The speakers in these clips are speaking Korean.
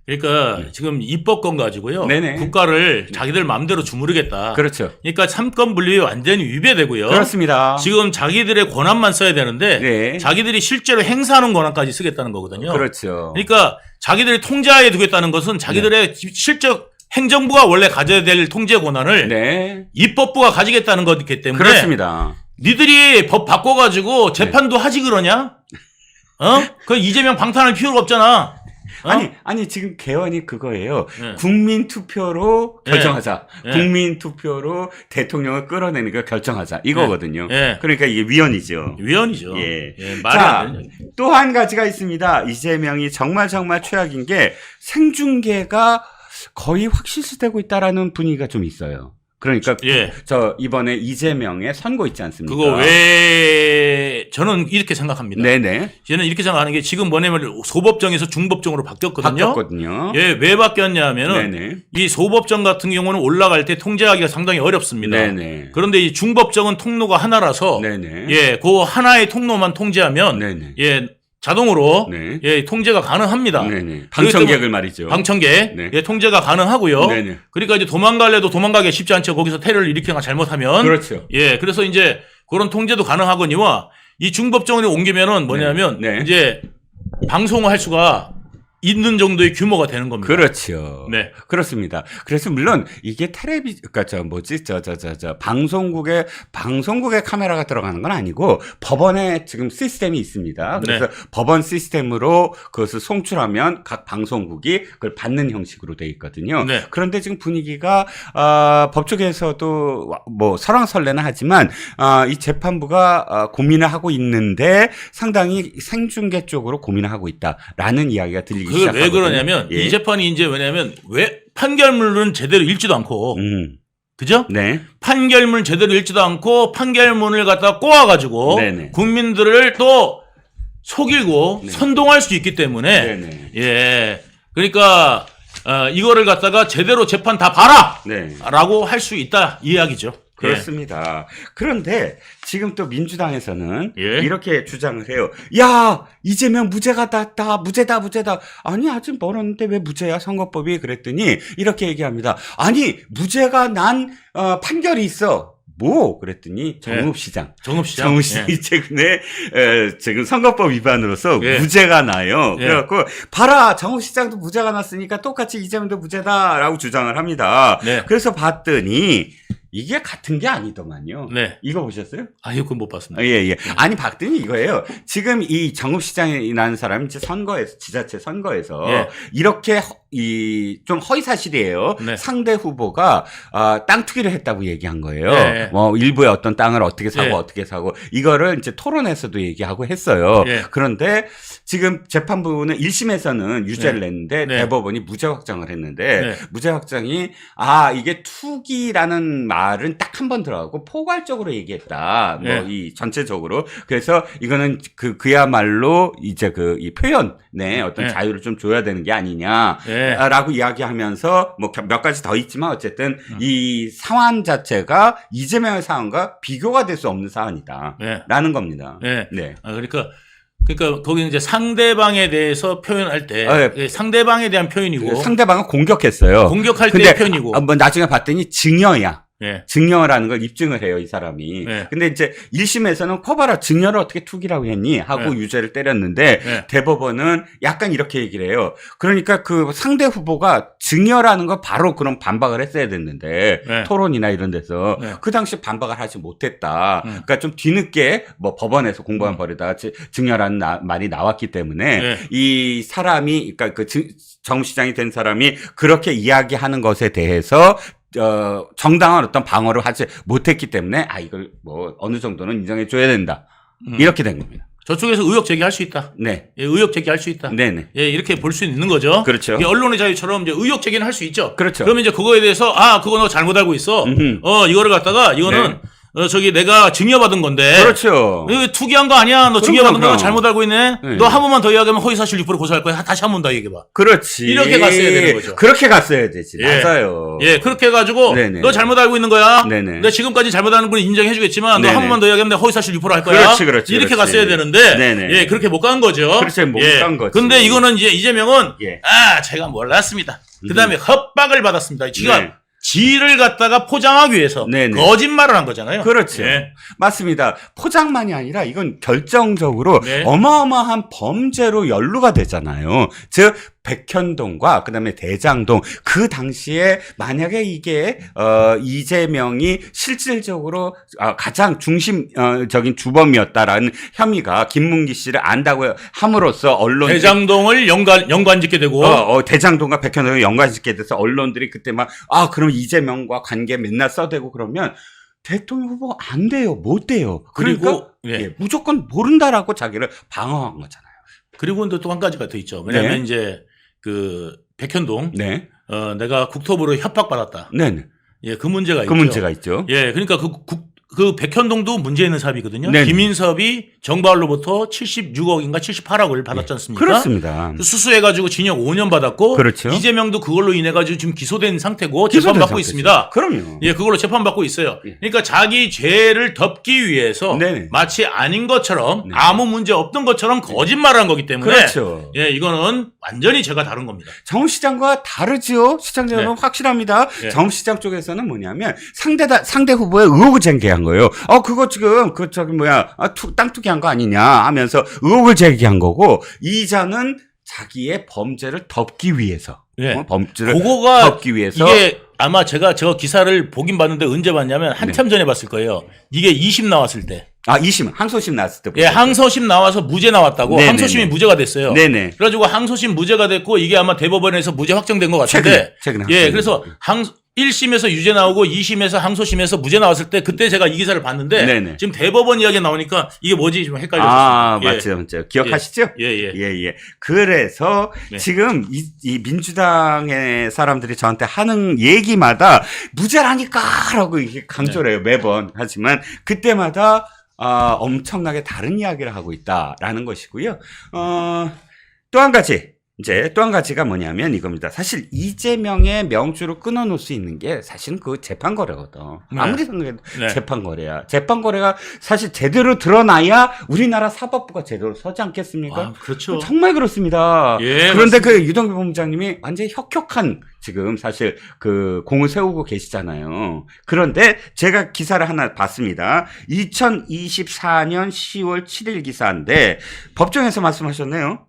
그러니까 지금 입법권 가지고요. 네네. 국가를 자기들 마음대로 주무르겠다. 그렇죠. 그러니까 삼권 분립이 완전히 위배되고요. 그렇습니다. 지금 자기들의 권한만 써야 되는데 네. 자기들이 실제로 행사하는 권한까지 쓰겠다는 거거든요. 그렇죠. 그러니까 자기들이 통제하에 두겠다는 것은 자기들의 실적 행정부가 원래 가져야 될 통제 권한을 네. 입법부가 가지겠다는 거기 때문에 그렇습니다. 니들이 법 바꿔가지고 재판도 하지 그러냐? 그 이재명 방탄할 필요가 없잖아. 아니 지금 개헌이 그거예요. 네. 국민 투표로 결정하자. 네. 국민 투표로 대통령을 끌어내는 걸 결정하자. 이거거든요. 네. 그러니까 이게 위헌이죠. 위헌이죠. 예. 말이 안 되는. 또 한 가지가 있습니다. 이재명이 정말 최악인 게 생중계가 거의 확실시되고 있다라는 분위기가 좀 있어요. 그러니까 저 이번에 이재명의 선고 있지 않습니까? 그거 왜 저는 이렇게 생각합니다. 네네. 저는 이렇게 생각하는 게 지금 뭐냐면 소법정에서 중법정으로 바뀌었거든요. 예, 왜 바뀌었냐면은 네네. 이 소법정 같은 경우는 올라갈 때 통제하기가 상당히 어렵습니다. 네네. 그런데 이 중법정은 통로가 하나라서 네네. 그 하나의 통로만 통제하면 네네. 자동으로 네. 통제가 가능합니다. 네네. 방청객을 말이죠. 방청객 네. 통제가 가능하고요. 네네. 그러니까 이제 도망갈래도 도망가기 쉽지 않죠. 거기서 테러를 일으키거나 잘못하면. 그렇죠. 그래서 이제 그런 통제도 가능하거니와 이 중법정으로 옮기면은 뭐냐면 네. 이제 방송을 할 수가 있는 정도의 규모가 되는 겁니다. 그렇죠. 네. 그렇습니다. 그래서 물론 이게 그러니까 방송국에 카메라가 들어가는 건 아니고 법원에 지금 시스템이 있습니다. 그래서 법원 시스템으로 그것을 송출하면 각 방송국이 그걸 받는 형식으로 돼 있거든요. 네. 그런데 지금 분위기가 법조계에서도 뭐 설왕설래는 하지만 이 재판부가 고민을 하고 있는데 상당히 생중계 쪽으로 고민을 하고 있다라는 이야기가 들리기 그게 왜 그러냐면 이 재판이 이제 왜냐면 왜 판결문은 제대로 읽지도 않고 그죠? 네. 판결문 제대로 읽지도 않고 판결문을 갖다 꼬아가지고 네네. 국민들을 또 속이고 선동할 수 있기 때문에 네네. 그러니까 이거를 갖다가 제대로 재판 다 봐라! 네. 라고 할 수 있다 이 이야기죠. 그렇습니다. 그런데 지금 또 민주당에서는 예. 이렇게 주장을 해요. 야, 이재명 무죄가 다 무죄다. 아니, 아직 멀었는데 왜 무죄야 선거법이? 그랬더니 이렇게 얘기합니다. 아니, 무죄가 난 판결이 있어. 뭐? 그랬더니 정읍시장. 정읍시장이 최근에 지금 선거법 위반으로서 무죄가 나요. 그래갖고 봐라, 정읍시장도 무죄가 났으니까 똑같이 이재명도 무죄다라고 주장을 합니다. 그래서 봤더니 이게 같은 게 아니더만요. 이거 보셨어요? 그건 못 봤습니다. 예. 아니, 봤더니 이거예요. 지금 이 정읍시장이라는 사람이 지자체 선거에서 이렇게 좀 허위사실이에요. 상대 후보가 땅 투기를 했다고 얘기한 거예요. 뭐 일부의 어떤 땅을 어떻게 사고 이거를 이제 토론에서도 얘기하고 했어요. 그런데 지금 재판부는 1심에서는 유죄를 냈는데 대법원이 무죄 확정을 했는데 무죄 확정이 이게 투기라는 말은 딱 한 번 들어가고 포괄적으로 얘기했다. 뭐 이 전체적으로. 그래서 이거는 그야말로 이제 이 표현의 어떤 자유를 좀 줘야 되는 게 아니냐. 라고 이야기하면서 뭐 몇 가지 더 있지만 어쨌든 이 사안 자체가 이재명의 사안과 비교가 될 수 없는 사안이다. 라는 겁니다. 그러니까 거기는 이제 상대방에 대해서 표현할 때 상대방에 대한 표현이고 상대방은 공격했어요. 공격할 때의 표현이고 뭐 나중에 봤더니 증여야. 증여라는 걸 입증을 해요, 이 사람이. 근데 이제 1심에서는 커봐라, 증여를 어떻게 투기라고 했니? 하고 유죄를 때렸는데 대법원은 약간 이렇게 얘기를 해요. 그러니까 그 상대 후보가 증여라는 걸 바로 그럼 반박을 했어야 됐는데 토론이나 이런 데서 그 당시 반박을 하지 못했다. 그러니까 좀 뒤늦게 뭐 법원에서 공방을 벌이다가 증여라는 말이 나왔기 때문에 이 사람이 그러니까 정시장이 된 사람이 그렇게 이야기하는 것에 대해서 정당한 어떤 방어를 하지 못했기 때문에 이걸 뭐 어느 정도는 인정해 줘야 된다. 이렇게 된 겁니다. 저쪽에서 의혹 제기할 수 있다. 의혹 제기할 수 있다. 이렇게 볼 수 있는 거죠. 그렇죠. 언론의 자유처럼 이제 의혹 제기는 할 수 있죠. 그렇죠. 그러면 이제 그거에 대해서 그거 너 잘못 알고 있어. 이거를 갖다가 이거는 저기 내가 증여받은 건데. 그렇죠. 이거 투기한 거 아니야? 너 그럼, 증여받은 그럼. 거 잘못 알고 있네? 네. 너 한 번만 더 이야기하면 허위사실 유포로 고소할 거야. 다시 한 번 더 얘기해봐. 그렇지. 이렇게 갔어야 되는 거죠. 그렇게 갔어야 되지. 예. 맞아요. 예, 그렇게 해가지고 네네. 너 잘못 알고 있는 거야. 네네. 내가 지금까지 잘못하는 건 인정해주겠지만 너 네네. 한 번만 더 이야기하면 내가 허위사실 유포를 할 거야. 그렇지. 이렇게 갔어야 되는데 네네. 예, 그렇게 못 간 거죠. 그렇죠. 못 간 거지. 근데 이거는 이제 이재명은 예. 제가 몰랐습니다. 그다음에 협박을 받았습니다. 지가 네. 지를 갖다가 포장하기 위해서 네네. 거짓말을 한 거잖아요. 그렇죠. 예. 맞습니다. 포장만이 아니라 이건 결정적으로 네. 어마어마한 범죄로 연루가 되잖아요. 즉 백현동과 그다음에 대장동 그 당시에 만약에 이게 이재명이 실질적으로 가장 중심적인 주범이었다라는 혐의가 김문기 씨를 안다고 함으로써 언론 대장동을 연관짓게 되고 대장동과 백현동을 연관짓게 돼서 언론들이 그때 막 그럼 이재명과 관계 맨날 써대고 그러면 대통령 후보가 안 돼요. 못 돼요. 그리고 그러니까 무조건 모른다라고 자기를 방어한 거잖아요. 그리고 또 한 가지가 더 있죠. 왜냐하면 네. 이제 그 백현동 네. 내가 국토부로 협박받았다. 네. 예, 그 문제가 그 있죠. 문제가 있죠. 예, 그러니까 그 백현동도 문제 있는 사업이거든요. 네네. 김인섭이 정바울로부터 76억인가 78억을 받았지 않습니까? 그렇습니다. 수수해가지고 징역 5년 받았고 그렇죠. 이재명도 그걸로 인해가지고 지금 기소된 상태고 기소된 재판받고 상태죠. 있습니다. 그럼요. 예, 그걸로 재판받고 있어요. 예. 그러니까 자기 죄를 덮기 위해서 네네. 마치 아닌 것처럼 네. 아무 문제 없던 것처럼 거짓말을 한 거기 때문에 그렇죠. 예, 이거는 완전히 제가 다른 겁니다. 정읍시장과 다르죠. 시장자 여러분 네. 확실합니다. 네. 정읍시장 쪽에서는 뭐냐면 상대 후보에 의혹을 제기한 거예요. 그거 지금 땅 투기한 거 아니냐 하면서 의혹을 제기한 거고 이자는 자기의 범죄를 덮기 위해서 예. 범죄를 그거가 덮기 위해서 이게 아마 제가 저 기사를 보긴 봤는데 언제 봤냐면 한참 전에 봤을 거예요. 이게 2심 나왔을 때. 2심 항소심 나왔을 때. 예, 항소심 나와서 무죄 나왔다고. 네네네. 항소심이 무죄가 됐어요. 네네. 그래가지고 항소심 무죄가 됐고 이게 아마 대법원에서 무죄 확정된 것 같은데. 최근에 예, 그래서 1심에서 유죄 나오고 2심에서 항소심에서 무죄 나왔을 때 그때 제가 이 기사를 봤는데 네네. 지금 대법원 이야기가 나오니까 이게 뭐지 좀 헷갈렸어요. 맞죠. 기억하시죠? 예. 그래서 네. 지금 이 민주당의 사람들이 저한테 하는 얘기마다 무죄라니까라고 이렇게 강조를 해요. 매번. 하지만 그때마다 엄청나게 다른 이야기를 하고 있다라는 것이고요. 또 한 가지가 뭐냐면 이겁니다. 사실 이재명의 명주를 끊어놓을 수 있는 게 사실은 그 재판 거래거든. 네. 아무리 생각해도 네. 재판 거래야. 재판 거래가 사실 제대로 드러나야 우리나라 사법부가 제대로 서지 않겠습니까? 그렇죠. 정말 그렇습니다. 예, 그런데 그 유동규 본부장님이 완전히 혁혁한 지금 사실 그 공을 세우고 계시잖아요. 그런데 제가 기사를 하나 봤습니다. 2024년 10월 7일 기사인데 법정에서 말씀하셨네요.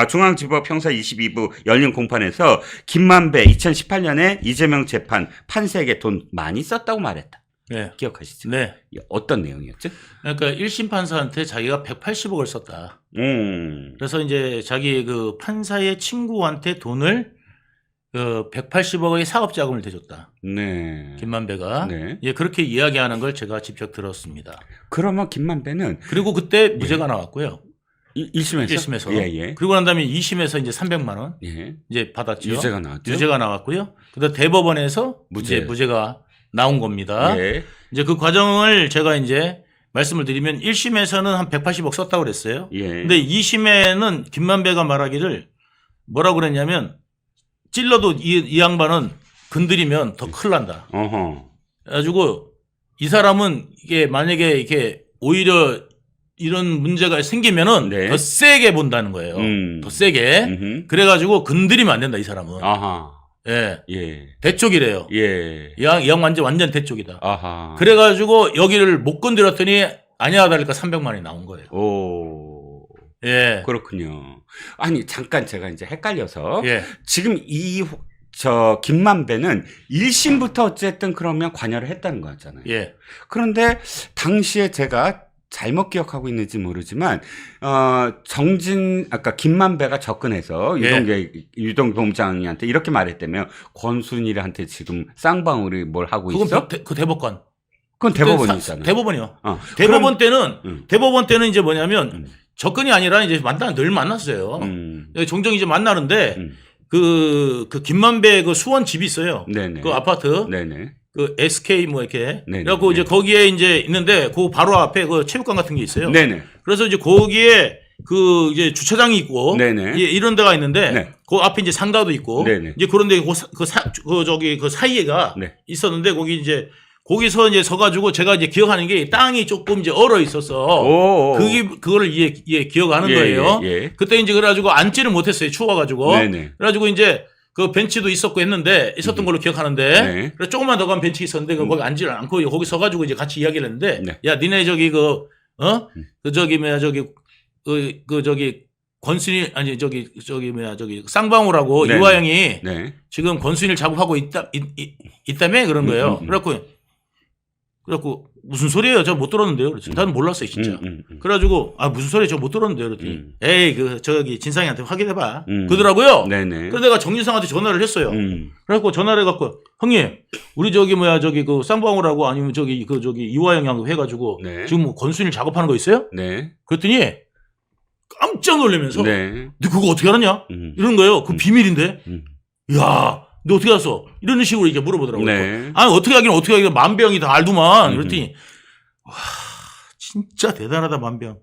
중앙지법 형사 22부 열린 공판에서 김만배 2018년에 이재명 재판 판사에게 돈 많이 썼다고 말했다. 네. 기억하시죠? 네. 어떤 내용이었죠? 그러니까 1심 판사한테 자기가 180억을 썼다. 그래서 이제 자기 그 판사의 친구한테 돈을 180억의 사업 자금을 대줬다. 네. 김만배가. 네. 예, 그렇게 이야기하는 걸 제가 직접 들었습니다. 그러면 김만배는 그리고 그때 무죄가 나왔고요. 1심에서? 1심에서. 예. 그리고 난 다음에 2심에서 이제 300만 원 예. 이제 받았죠. 유죄가 나왔죠. 유죄가 나왔고요. 그다음 대법원에서 무죄. 이제 무죄가 나온 겁니다. 예. 이제 그 과정을 제가 이제 말씀을 드리면 1심에서는 한 180억 썼다고 그랬어요. 예. 근데 2심에는 김만배가 말하기를 뭐라고 그랬냐면 찔러도 이 양반은 건드리면 더 큰일 난다. 어허. 그래가지고 이 사람은 이게 만약에 이렇게 오히려 이런 문제가 생기면은 네. 더 세게 본다는 거예요. 더 세게. 음흠. 그래가지고 건드리면 안 된다 이 사람은. 아하. 예. 예. 대쪽이래요. 예. 이 양 완전 대쪽이다. 아하. 그래가지고 여기를 못 건드렸더니 아니야 다를까 300만 원이 나온 거예요. 오. 예. 그렇군요. 아니, 잠깐 제가 이제 헷갈려서. 예. 지금 김만배는 1심부터 어쨌든 그러면 관여를 했다는 거였잖아요. 예. 그런데 당시에 제가 잘못 기억하고 있는지 모르지만 아까 김만배가 접근해서 예. 유동규 본부장한테 이렇게 말했다며 권순일한테 지금 쌍방울이 뭘 하고 그건 있어? 그 대법관. 그건 대법원이잖아요. 대법원이요. 그럼, 대법원 때는 이제 뭐냐면 접근이 아니라 이제 늘 만났어요. 종종 이제 만나는데 그 김만배 그 수원 집이 있어요. 네네. 그 아파트. 네네. 그 SK 뭐 이렇게 네네. 그래갖고 이제 거기에 이제 있는데 그 바로 앞에 그 체육관 같은 게 있어요. 네네. 그래서 이제 거기에 그 이제 주차장이 있고 네네. 이런 데가 있는데 네. 그 앞에 이제 상가도 있고 네네. 이제 그런데 그 사이에가 네. 있었는데 거기 이제 거기서 이제 서가지고 제가 이제 기억하는 게 땅이 조금 이제 얼어 있어서 그거를 기억하는 거예요. 예. 그때 이제 그래가지고 앉지를 못했어요. 추워가지고. 네네. 그래가지고 이제 그 벤치도 있었고 했는데 있었던 걸로 기억하는데 네. 그래서 조금만 더 가면 벤치 있었는데 거기 앉지를 않고 거기 서가지고 이제 같이 이야기를 했는데 네. 야 니네 저기 저기 권순일 아니 저기 쌍방울하고 네. 이화영이 네. 지금 권순일 작업하고 있다며 그런 거예요. 그래갖고 무슨 소리예요? 저 못 들었는데요. 그랬지. 나는 몰랐어요, 진짜. 그래가지고 그래가지고 무슨 소리예요? 저 못 들었는데요. 그랬더니 에이 저기 진상이한테 확인해봐. 그러더라고요. 네네. 그래서 내가 정진상한테 전화를 했어요. 그래갖고 전화를 해갖고 형님 우리 저기 그 쌍방울하고 아니면 저기 이화영하고 해가지고 네. 지금 뭐 권순일 작업하는 거 있어요? 네. 그랬더니 깜짝 놀라면서 네. 너 그거 어떻게 알았냐? 이런 거예요. 그 비밀인데. 야, 너 어떻게 알았어? 이런 식으로 이렇게 물어보더라고요. 네. 어떻게 하긴 만병이 다 알더만. 그랬더니 와, 진짜 대단하다 만병.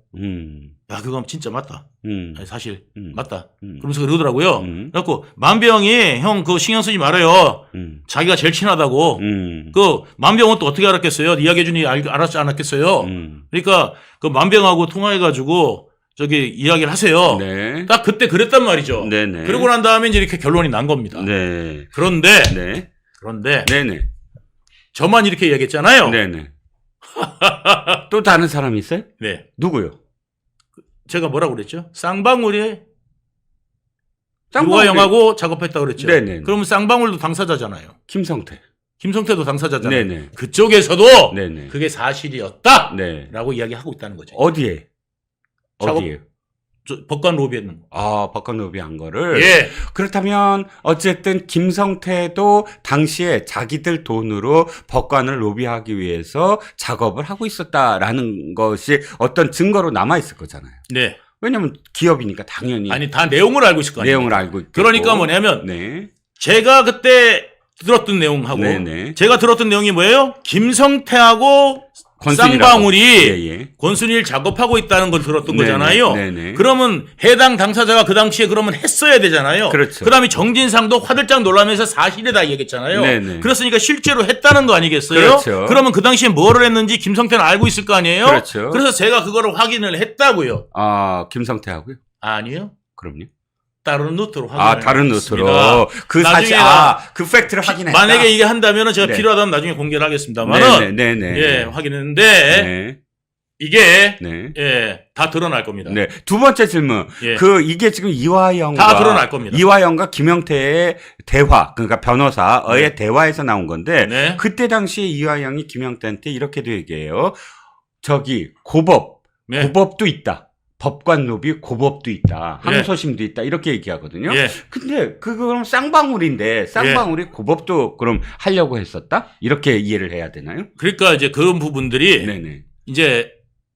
야, 그거 진짜 맞다. 아니, 사실 맞다. 그러면서 그러더라고요. 그래갖고 만병이 형 그거 신경 쓰지 말아요. 자기가 제일 친하다고. 그 만병은 또 어떻게 알았겠어요? 이야기해 주니 알았지 않았겠어요? 그러니까 그 만병하고 통화해가지고 저기 이야기를 하세요. 네. 딱 그때 그랬단 말이죠. 네네. 그러고 난 다음에 이제 이렇게 결론이 난 겁니다. 네. 그런데 네네. 저만 이렇게 이야기했잖아요. 네네. 또 다른 사람이 있어요? 네. 누구요? 제가 뭐라고 그랬죠? 쌍방울이 유화영하고 작업했다고 그랬죠. 네네. 그러면 쌍방울도 당사자잖아요. 김성태도 당사자잖아요. 네네. 그쪽에서도 네네. 그게 사실이었다라고 네. 이야기하고 있다는 거죠. 어디에? 법관 로비했는 거. 법관 로비한 거를. 예. 그렇다면 어쨌든 김성태도 당시에 자기들 돈으로 법관을 로비하기 위해서 작업을 하고 있었다라는 것이 어떤 증거로 남아 있을 거잖아요. 네. 왜냐면 기업이니까 당연히. 아니 다 내용을 알고 있을 거 아니에요. 내용을 알고 있고. 그러니까 뭐냐면 네. 제가 그때 들었던 내용하고 네네. 제가 들었던 내용이 뭐예요? 김성태하고 쌍방울이 권순일 작업하고 있다는 걸 들었던 거잖아요. 네네. 그러면 해당 당사자가 그 당시에 그러면 했어야 되잖아요. 그렇죠. 그다음에 정진상도 화들짝 놀라면서 사실이다 얘기했잖아요. 네네. 그랬으니까 실제로 했다는 거 아니겠어요? 그렇죠. 그러면 그 당시에 뭐를 했는지 김성태는 알고 있을 거 아니에요? 그렇죠. 그래서 제가 그거를 확인을 했다고요. 김성태하고요? 아니요. 그럼요. 다른 루트로 확인을 다른 루트로. 그 사실, 그 팩트를 확인했다. 만약에 이게 한다면은 제가 네. 필요하다면 나중에 공개를 하겠습니다만은. 네네. 예, 확인했는데. 네. 이게. 네. 예, 다 드러날 겁니다. 네. 두 번째 질문. 예. 이게 지금 이화영과. 다 드러날 겁니다. 이화영과 김영태의 대화, 그러니까 변호사의 네. 대화에서 나온 건데. 네. 그때 당시에 이화영이 김영태한테 이렇게도 얘기해요. 고법도 있다. 법관 로비 고법도 있다. 항소심도 있다. 이렇게 얘기하거든요. 예. 근데 그럼 쌍방울인데 쌍방울이 고법도 그럼 하려고 했었다? 이렇게 이해를 해야 되나요? 그러니까 이제 그런 부분들이 네네. 이제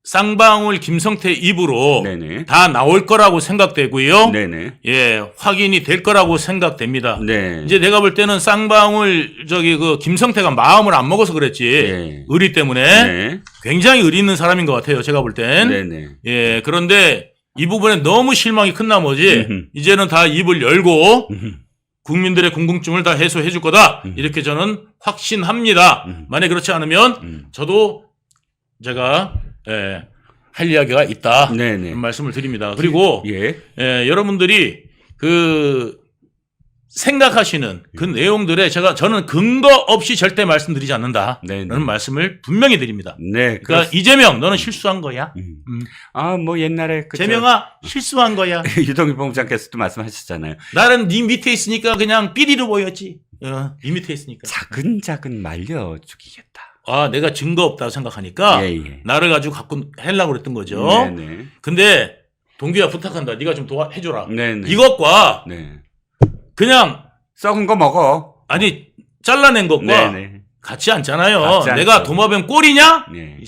쌍방울 김성태 입으로 네네. 다 나올 거라고 생각되고요. 네네. 예, 확인이 될 거라고 생각됩니다. 네. 이제 내가 볼 때는 쌍방울 김성태가 마음을 안 먹어서 그랬지. 네. 의리 때문에 네. 굉장히 의리 있는 사람인 것 같아요. 제가 볼 땐. 네네. 예, 그런데 이 부분에 너무 실망이 큰 나머지 이제는 다 입을 열고 국민들의 궁금증을 다 해소해 줄 거다. 이렇게 저는 확신합니다. 만약 그렇지 않으면 저도 제가 할 이야기가 있다. 네네. 그런 말씀을 드립니다. 그리고 예. 여러분들이 생각하시는 그 내용들에 저는 근거 없이 절대 말씀드리지 않는다. 네네. 라는 말씀을 분명히 드립니다. 네. 그러니까 이재명 너는 실수한 거야. 뭐 옛날에 재명아 실수한 거야. 유동일 본부장께서도 말씀하셨잖아요. 나는 네 밑에 있으니까 그냥 삐리로 보였지. 네 밑에 있으니까. 자근자근 말려 죽이겠다. 내가 증거 없다고 생각하니까 예. 나를 가지고 갖고 하려고 그랬던 거죠. 네네. 근데 동규야 부탁한다. 네가 좀 해줘라. 네네. 이것과 네. 그냥 썩은 거 먹어. 아니 잘라낸 것과 네네. 같지 않잖아요. 같지 내가 않죠. 도마뱀 꼴이냐? 네.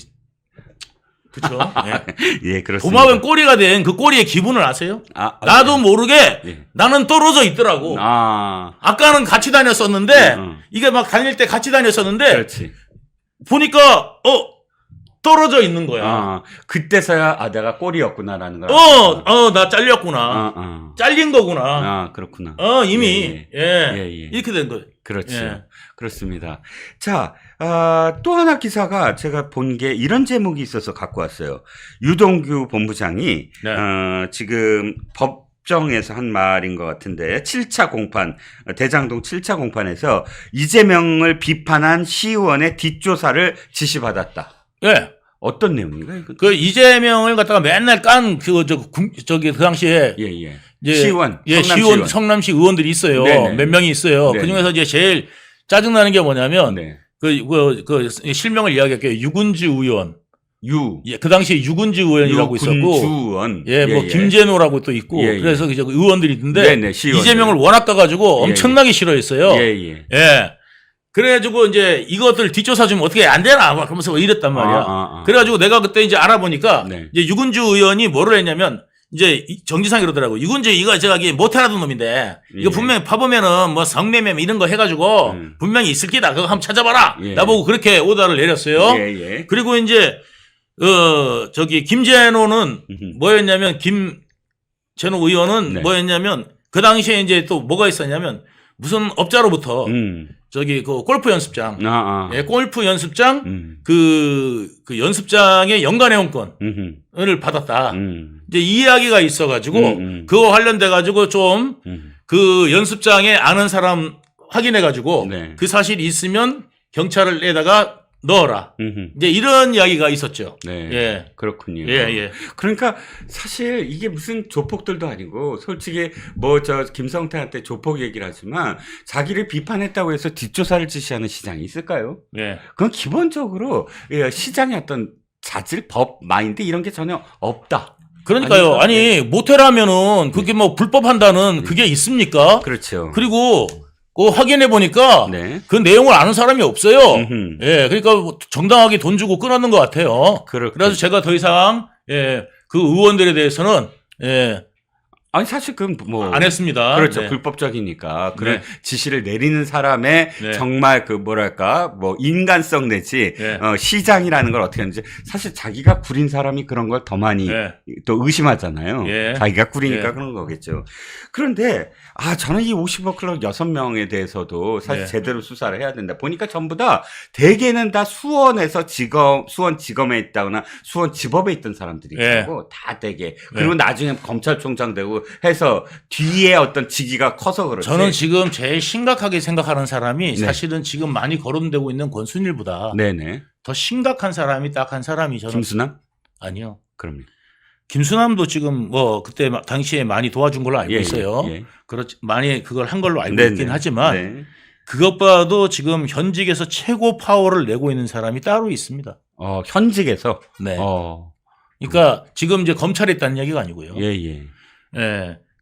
그렇죠. 예. 예, 그렇습니다. 고막은 꼬리가 된 그 꼬리의 기분을 아세요? 나도 모르게 나는 떨어져 있더라고. 아까는 같이 다녔었는데 이게 막 다닐 때 같이 다녔었는데 그렇지. 보니까 떨어져 있는 거야. 그때서야 내가 꼬리였구나라는 걸. 나 잘렸구나. 잘린 거구나. 그렇구나. 이미 이렇게 된 거예요. 그렇죠. 그렇습니다. 자, 또 하나 기사가 제가 본 게 이런 제목이 있어서 갖고 왔어요. 유동규 본부장이 지금 법정에서 한 말인 것 같은데 7차 공판, 대장동 7차 공판에서 이재명을 비판한 시의원의 뒷조사를 지시받았다. 예. 어떤 내용인가요? 그 이재명을 갖다가 맨날 깐 그 당시에 시의원, 성남시 의원들이 있어요. 네네. 몇 명이 있어요. 그 중에서 이제 제일 짜증나는 게 뭐냐면 그 실명을 이야기할게요. 유군주 의원. 그 당시에 유군주 의원이라고 있었고, 뭐 김재노라고 또 있고, 그래서 그 의원들이 있는데 이재명을 워낙 떠가지고 엄청나게 싫어했어요. 그래가지고 이제 이것들 뒷조사 좀 어떻게 안 되나 막 그러면서 이랬단 말이야. 그래가지고 내가 그때 이제 알아보니까 이제 유군주 의원이 뭐를 했냐면 이제 정지상이 그러더라고. 유군주 이거 저기 못해라던 놈인데 이거 분명히 파보면은 뭐 성매매 이런 거 해가지고 분명히 있을 기다. 그거 한번 찾아봐라. 나보고 그렇게 오다를 내렸어요. 그리고 이제 저기 김재노는 뭐였냐면 김재노 의원은 뭐였냐면 그 당시에 이제 또 뭐가 있었냐면 무슨 업자로부터 저기 그 골프 연습장, 골프 연습장 그 연습장의 연간 회원권을 받았다. 이제 이 이야기가 있어가지고 그거 관련돼 가지고 좀 그 연습장에 아는 사람 확인해 가지고 그 사실이 있으면 경찰을 내다가 넣어라. 이제 이런 이야기가 있었죠. 그렇군요. 그러니까 사실 이게 무슨 조폭들도 아니고 솔직히 뭐 김성태한테 조폭 얘기를 하지만 자기를 비판했다고 해서 뒷조사를 지시하는 시장이 있을까요? 그건 기본적으로 시장의 어떤 자질, 법, 마인드 이런 게 전혀 없다. 그러니까요. 아니 모텔하면은 그게 뭐 불법한다는 그게 있습니까? 그렇죠. 그리고 확인해 보니까 그 내용을 아는 사람이 없어요. 그러니까 정당하게 돈 주고 끊었는 것 같아요. 그래서 제가 더 이상 그 의원들에 대해서는 아니 사실 그건 뭐 안 했습니다. 그렇죠. 불법적이니까 그런 지시를 내리는 사람의 정말 그 뭐랄까 뭐 인간성 내지 시장이라는 걸 어떻게 하는지 사실 자기가 구린 사람이 그런 걸 더 많이 또 의심하잖아요. 자기가 구리니까 그런 거겠죠. 그런데 저는 이 50억 클럽 6명에 대해서도 사실 제대로 수사를 해야 된다. 보니까 전부 다 대개는 다 수원에서 수원 지검에 있다거나 수원 지법에 있던 사람들이고 다 대개 그리고 나중에 검찰총장 되고 해서 뒤에 어떤 직위가 커서 그렇지. 저는 지금 제일 심각하게 생각하는 사람이 사실은 지금 많이 거론되고 있는 권순일보다 더 심각한 사람이 딱 한 사람이 저는 김수남? 아니요. 그럼요. 김수남도 지금 뭐 그때 당시에 많이 도와준 걸로 알고 있어요. 그렇지 많이 그걸 한 걸로 알고 있긴 하지만 그것보다도 지금 현직에서 최고 파워를 내고 있는 사람이 따로 있습니다. 현직에서? 그러니까 지금 이제 검찰에 있다는 얘기가 아니고요.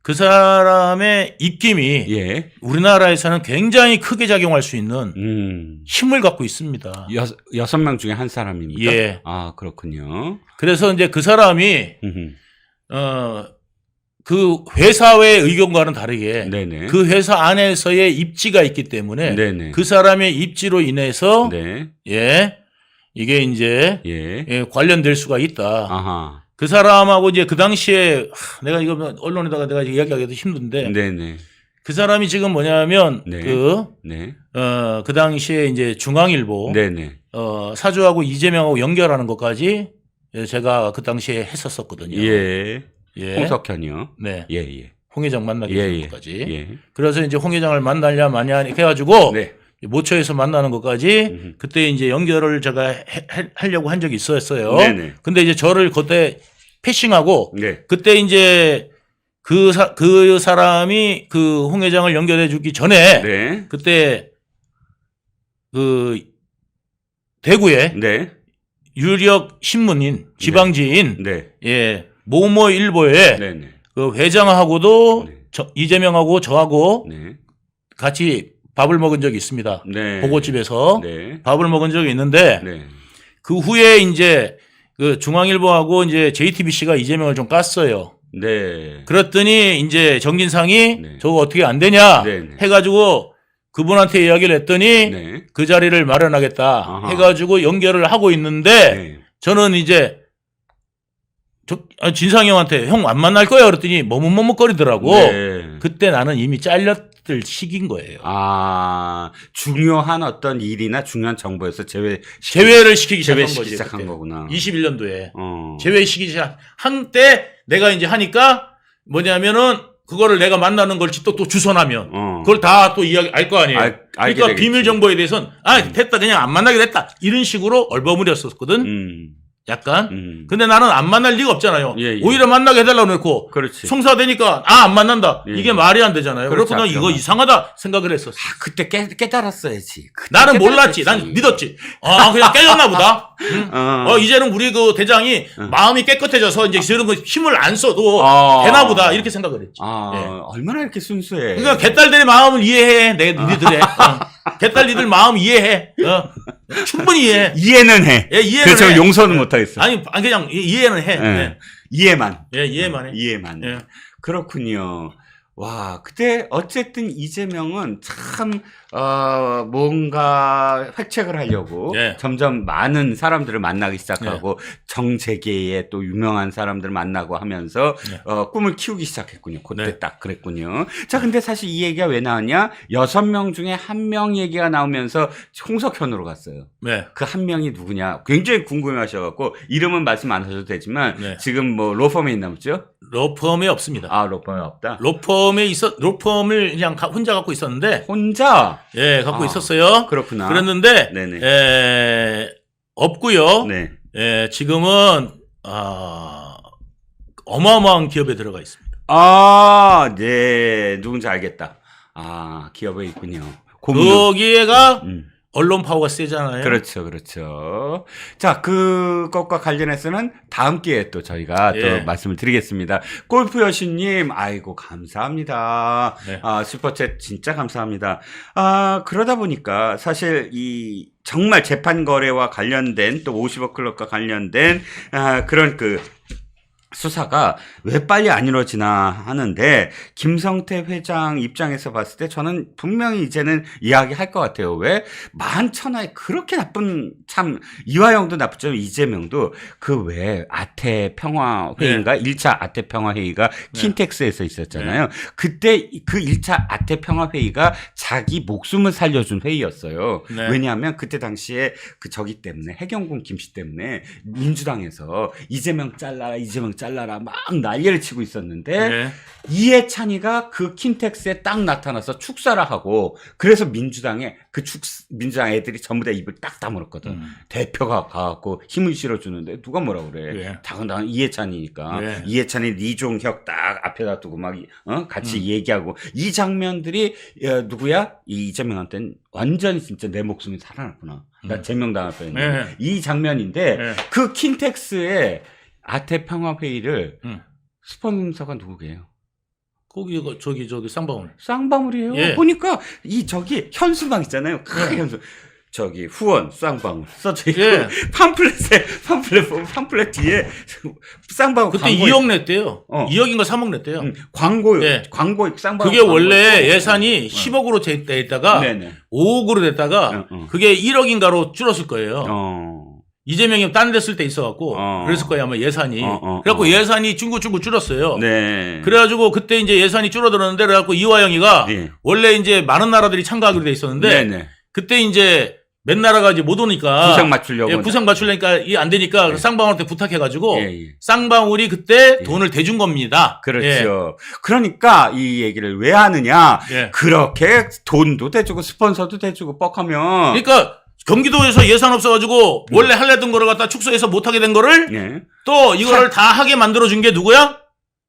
그 사람의 입김이 우리나라에서는 굉장히 크게 작용할 수 있는 힘을 갖고 있습니다. 6명 중에 한 사람입니까? 그렇군요. 그래서 이제 그 사람이 그 회사의 의견과는 다르게 그 회사 안에서의 입지가 있기 때문에 그 사람의 입지로 인해서 이게 이제 관련될 수가 있다. 그 사람하고 이제 그 당시에 내가 이거 언론에다가 내가 이야기하기도 힘든데 그 사람이 지금 뭐냐면 그 당시에 이제 중앙일보 사주하고 이재명하고 연결하는 것까지 제가 그 당시에 했었었거든요. 홍석현이요. 홍 회장 만나기 전까지. 그래서 이제 홍 회장을 만나냐 마냐 이렇게 해가지고 모처에서 만나는 것까지 그때 이제 연결을 제가 하려고 한 적이 있었어요. 근데 이제 저를 그때 패싱하고 그때 이제 그 사람이 그 홍 회장을 연결해 주기 전에 그때 그 대구에 유력 신문인 지방지인 모모일보에 그 회장하고도 이재명하고 저하고 같이 밥을 먹은 적이 있습니다. 보고집에서 밥을 먹은 적이 있는데 그 후에 이제 그 중앙일보하고 이제 JTBC가 이재명을 좀 깠어요. 네. 그랬더니 이제 정진상이 네. 저거 어떻게 안 되냐 네. 해가지고 그분한테 이야기를 했더니 네. 그 자리를 마련하겠다 아하. 해가지고 연결을 하고 있는데 네. 저는 이제 진상이 형한테 형 안 만날 거야 그랬더니 머뭇머뭇거리더라고. 네. 그때 나는 이미 잘렸을 시기인 거예요. 아, 중요한 어떤 일이나 중요한 정보에서 제외를 시키기 시작한 거지. 시작한 그때. 거구나. 21년도에 제외시키기 시작한 때 내가 이제 하니까 뭐냐면은 그거를 내가 만나는 걸 또 주선하면 그걸 다 또 이야기 알 거 아니에요. 그러니까 되겠지. 비밀 정보에 대해서는 됐다 그냥 안 만나기로 했다 이런 식으로 얼버무렸었거든. 약간. 근데 나는 안 만날 리가 없잖아요. 예. 오히려 만나게 해달라고 해놓고 그렇지. 송사되니까 안 만난다. 예. 이게 말이 안 되잖아요. 그렇죠. 그래서 난 이거 이상하다 생각을 했었어. 그때 깨달았어야지. 나는 몰랐지. 난 믿었지. 그냥 깨졌나 보다. 이제는 우리 그 대장이 마음이 깨끗해져서 이제 저런 거 힘을 안 써도 되나 보다. 이렇게 생각을 했지. 예. 얼마나 이렇게 순수해. 그러니까 개딸들의 마음을 이해해. 니들의. 개딸 니들 마음 이해해. 충분히 이해해. 이해는 해. 예, 이해는 그래서 해. 용서는 못하겠어. 아니, 이해는 해. 예. 이해만. 예, 이해만 해. 이해만. 예. 그렇군요. 와, 그때 어쨌든 이재명은 참 뭔가 획책을 하려고 예. 점점 많은 사람들을 만나기 시작하고 정재계의 또 유명한 사람들을 만나고 하면서 꿈을 키우기 시작했군요. 그때 네. 딱 그랬군요. 자, 근데 사실 이 얘기가 왜 나왔냐? 6명 중에 1명 얘기가 나오면서 홍석현으로 갔어요. 네. 그 한 명이 누구냐? 굉장히 궁금해 하셔갖고 이름은 말씀 안 하셔도 되지만 네. 지금 뭐 로펌에 있나 보죠? 로펌에 없습니다. 아, 로펌에 없다? 로펌을 그냥 혼자 갖고 있었는데. 혼자? 예, 갖고 있었어요. 그렇구나. 그랬는데. 네네. 없고요. 네. 예, 지금은, 어마어마한 기업에 들어가 있습니다. 네. 누군지 알겠다. 기업에 있군요. 거기에가 언론 파워가 세잖아요. 그렇죠, 그렇죠. 자, 그것과 관련해서는 다음 기회에 또 저희가 또 말씀을 드리겠습니다. 골프 여신님, 아이고, 감사합니다. 네. 슈퍼챗 진짜 감사합니다. 그러다 보니까 사실 정말 재판 거래와 관련된 또 50억 클럽과 관련된 그런 수사가 왜 빨리 안 이루어지나 하는데 김성태 회장 입장에서 봤을 때 저는 분명히 이제는 이야기할 것 같아요. 왜? 만천하에 그렇게 나쁜 참 이화영도 나쁘지만 이재명도 그 왜 아태평화회의인가? 1차 아태평화회의가 킨텍스에서 있었잖아요. 그때 그 1차 아태평화회의가 자기 목숨을 살려준 회의였어요. 네. 왜냐하면 그때 당시에 저기 때문에 해경군 김씨 때문에 민주당에서 이재명 잘라라 막 난리를 치고 있었는데 이해찬이가 그 킨텍스에 딱 나타나서 축사를 하고 그래서 민주당 애들이 전부 다 입을 딱 다물었거든. 대표가 가갖고 힘을 실어주는데 누가 뭐라 그래. 당연히 이해찬이니까. 이해찬이 이종혁 딱 앞에다 두고 막 같이 얘기하고 이 장면들이 누구야? 이재명한테는 완전히 진짜 내 목숨이 살아났구나. 나 제명당할 뻔했는데 이 장면인데 그 킨텍스의 아태평화회의를 스폰서가 누구게요? 거기 저기 쌍방울. 쌍방울이에요. 보니까 현수막 있잖아요. 현수. 후원 쌍방울 써져 있고 팜플렛 뒤에 쌍방울 그때 2억 냈대요. 2억인가 3억 냈대요. 광고 쌍방울. 그게 원래 예산이 10억으로 됐다가 5억으로 됐다가 그게 1억인가로 줄었을 거예요. 이재명이 딴 데 쓸 때 있어갖고 그랬을 거예요 아마 예산이. 그래갖고 예산이 중구중구 줄었어요. 그래가지고 그때 이제 예산이 줄어들었는데 그래갖고 이화영이가 원래 이제 많은 나라들이 참가하기로 돼 있었는데 그때 이제 몇 나라가 이제 못 오니까 부상 맞추려고 부상 맞추려니까 이게 안 되니까 쌍방울한테 부탁해가지고 쌍방울이 그때 돈을 대준 겁니다. 그렇죠. 그러니까 이 얘기를 왜 하느냐? 그렇게 돈도 대주고 스폰서도 대주고 뻑하면. 그러니까. 경기도에서 예산 없어가지고 원래 하려던 거를 갖다 축소해서 못하게 된 거를 또 이거를 다 하게 만들어준 게 누구야?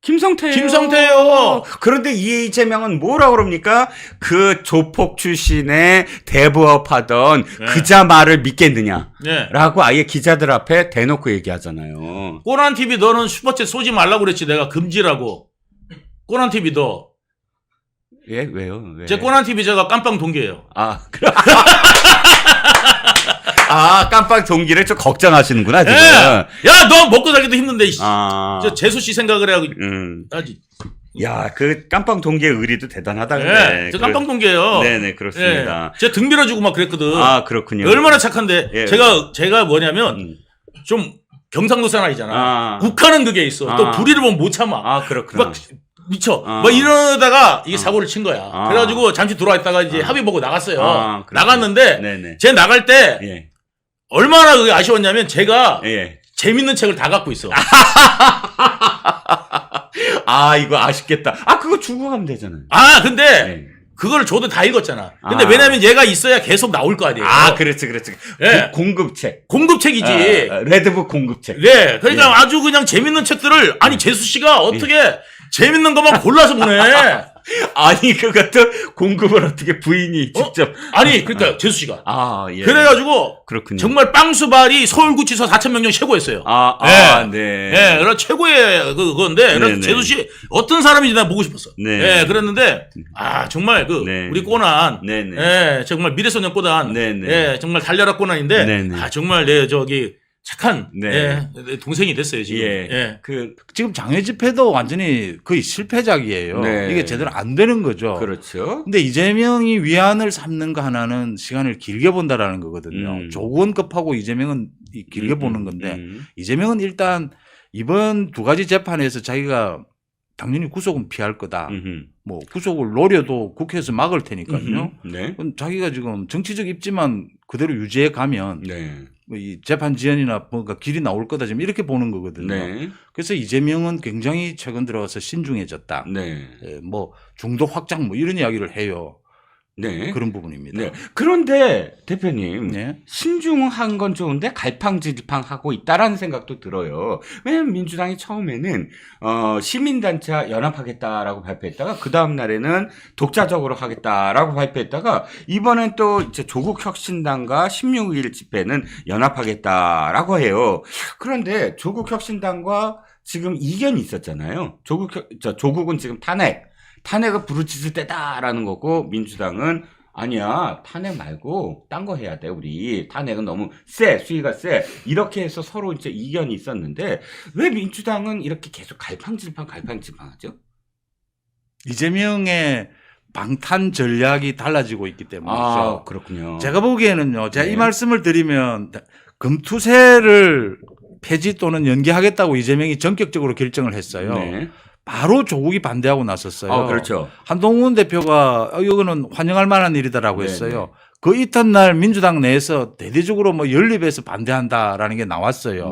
김성태예요. 그런데 이재명은 뭐라고 그럽니까? 그 조폭 출신의 대부업하던 그자 말을 믿겠느냐? 라고 아예 기자들 앞에 대놓고 얘기하잖아요. 꼬난TV 너는 슈퍼챗 쏘지 말라고 그랬지. 내가 금지라고. 꼬난TV 너. 왜요? 왜? 제 꼬난TV 제가 깜빵 동기예요. 그래. 아, 깜빵 동기를 좀 걱정하시는구나, 지금. 야, 너 먹고 살기도 힘든데, 저 재수 씨 생각을 해야지. 야, 그 깜빵 동기의 의리도 대단하다. 네, 저 깜빵 동기예요. 네네, 그렇습니다. 제가 등 밀어주고 막 그랬거든. 아, 그렇군요. 얼마나 착한데. 제가 뭐냐면, 좀 경상도 사나이잖아. 욱하는 그게 있어. 또 불의를 보면 못 참아. 아, 그렇구나. 막 미쳐. 뭐 이러다가 이게 사고를 친 거야. 그래가지고 잠시 들어와 있다가 이제 합의 보고 나갔어요. 나갔는데, 제 나갈 때, 얼마나 그게 아쉬웠냐면, 제가 재밌는 책을 다 갖고 있어. 아, 이거 아쉽겠다. 아, 그거 주고 가면 되잖아요. 근데, 그걸 줘도 다 읽었잖아. 근데 왜냐면 얘가 있어야 계속 나올 거 아니에요. 아, 그렇지. 네. 공급책. 공급책이지. 레드북 공급책. 네. 그러니까 아주 그냥 재밌는 책들을, 아니, 재수 씨가 어떻게 재밌는 것만 골라서 보내. 아니, 그것도 공급을 어떻게 부인이 직접. 아니, 그러니까 재수 씨가. 예. 그래가지고. 그렇군요. 정말 빵수발이 서울구치소 4,000명 최고였어요. 네. 그래서 최고의 그건데. 그래서 재수 씨 어떤 사람인지 나 보고 싶었어. 그랬는데, 정말 우리 꼬난. 정말 미래소년 꼬난. 정말 달려라 꼬난인데. 정말 착한 동생이 됐어요 지금. 지금 장외 집회도 완전히 거의 실패작이에요. 이게 제대로 안 되는 거죠. 그렇죠. 근데 이재명이 위안을 삼는 거 하나는 시간을 길게 본다라는 거거든요. 조건급하고 이재명은 길게 보는 건데 이재명은 일단 이번 두 가지 재판에서 자기가 당연히 구속은 피할 거다. 뭐 구속을 노려도 국회에서 막을 테니까요. 그럼 자기가 지금 정치적 입지만 그대로 유지해 가면 이 재판 지연이나 뭔가 길이 나올 거다 지금 이렇게 보는 거거든요. 그래서 이재명은 굉장히 최근 들어서 신중해졌다. 뭐 중도 확장 뭐 이런 이야기를 해요. 그런 부분입니다. 그런데 대표님 신중한 건 좋은데 갈팡질팡하고 있다라는 생각도 들어요. 왜냐하면 민주당이 처음에는 시민단체 연합하겠다라고 발표했다가 그 다음 날에는 독자적으로 하겠다라고 발표했다가 이번엔 또 이제 조국혁신당과 16일 집회는 연합하겠다라고 해요. 그런데 조국혁신당과 지금 이견이 있었잖아요. 조국은 지금 탄핵을 부르짖을 때다라는 거고 민주당은 아니야 탄핵 말고 딴 거 해야 돼 우리 탄핵은 너무 수위가 세 이렇게 해서 서로 이제 이견이 있었는데 왜 민주당은 이렇게 계속 갈팡질팡하죠? 이재명의 방탄 전략이 달라지고 있기 때문이죠. 그렇군요. 제가 보기에는요. 제가 이 말씀을 드리면 금투세를 폐지 또는 연기하겠다고 이재명이 전격적으로 결정을 했어요. 바로 조국이 반대하고 나섰어요. 그렇죠. 한동훈 대표가 이거는 환영할 만한 일이다라고 했어요. 그 이튿날 민주당 내에서 대대적으로 뭐 연립해서 반대한다라는 게 나왔어요.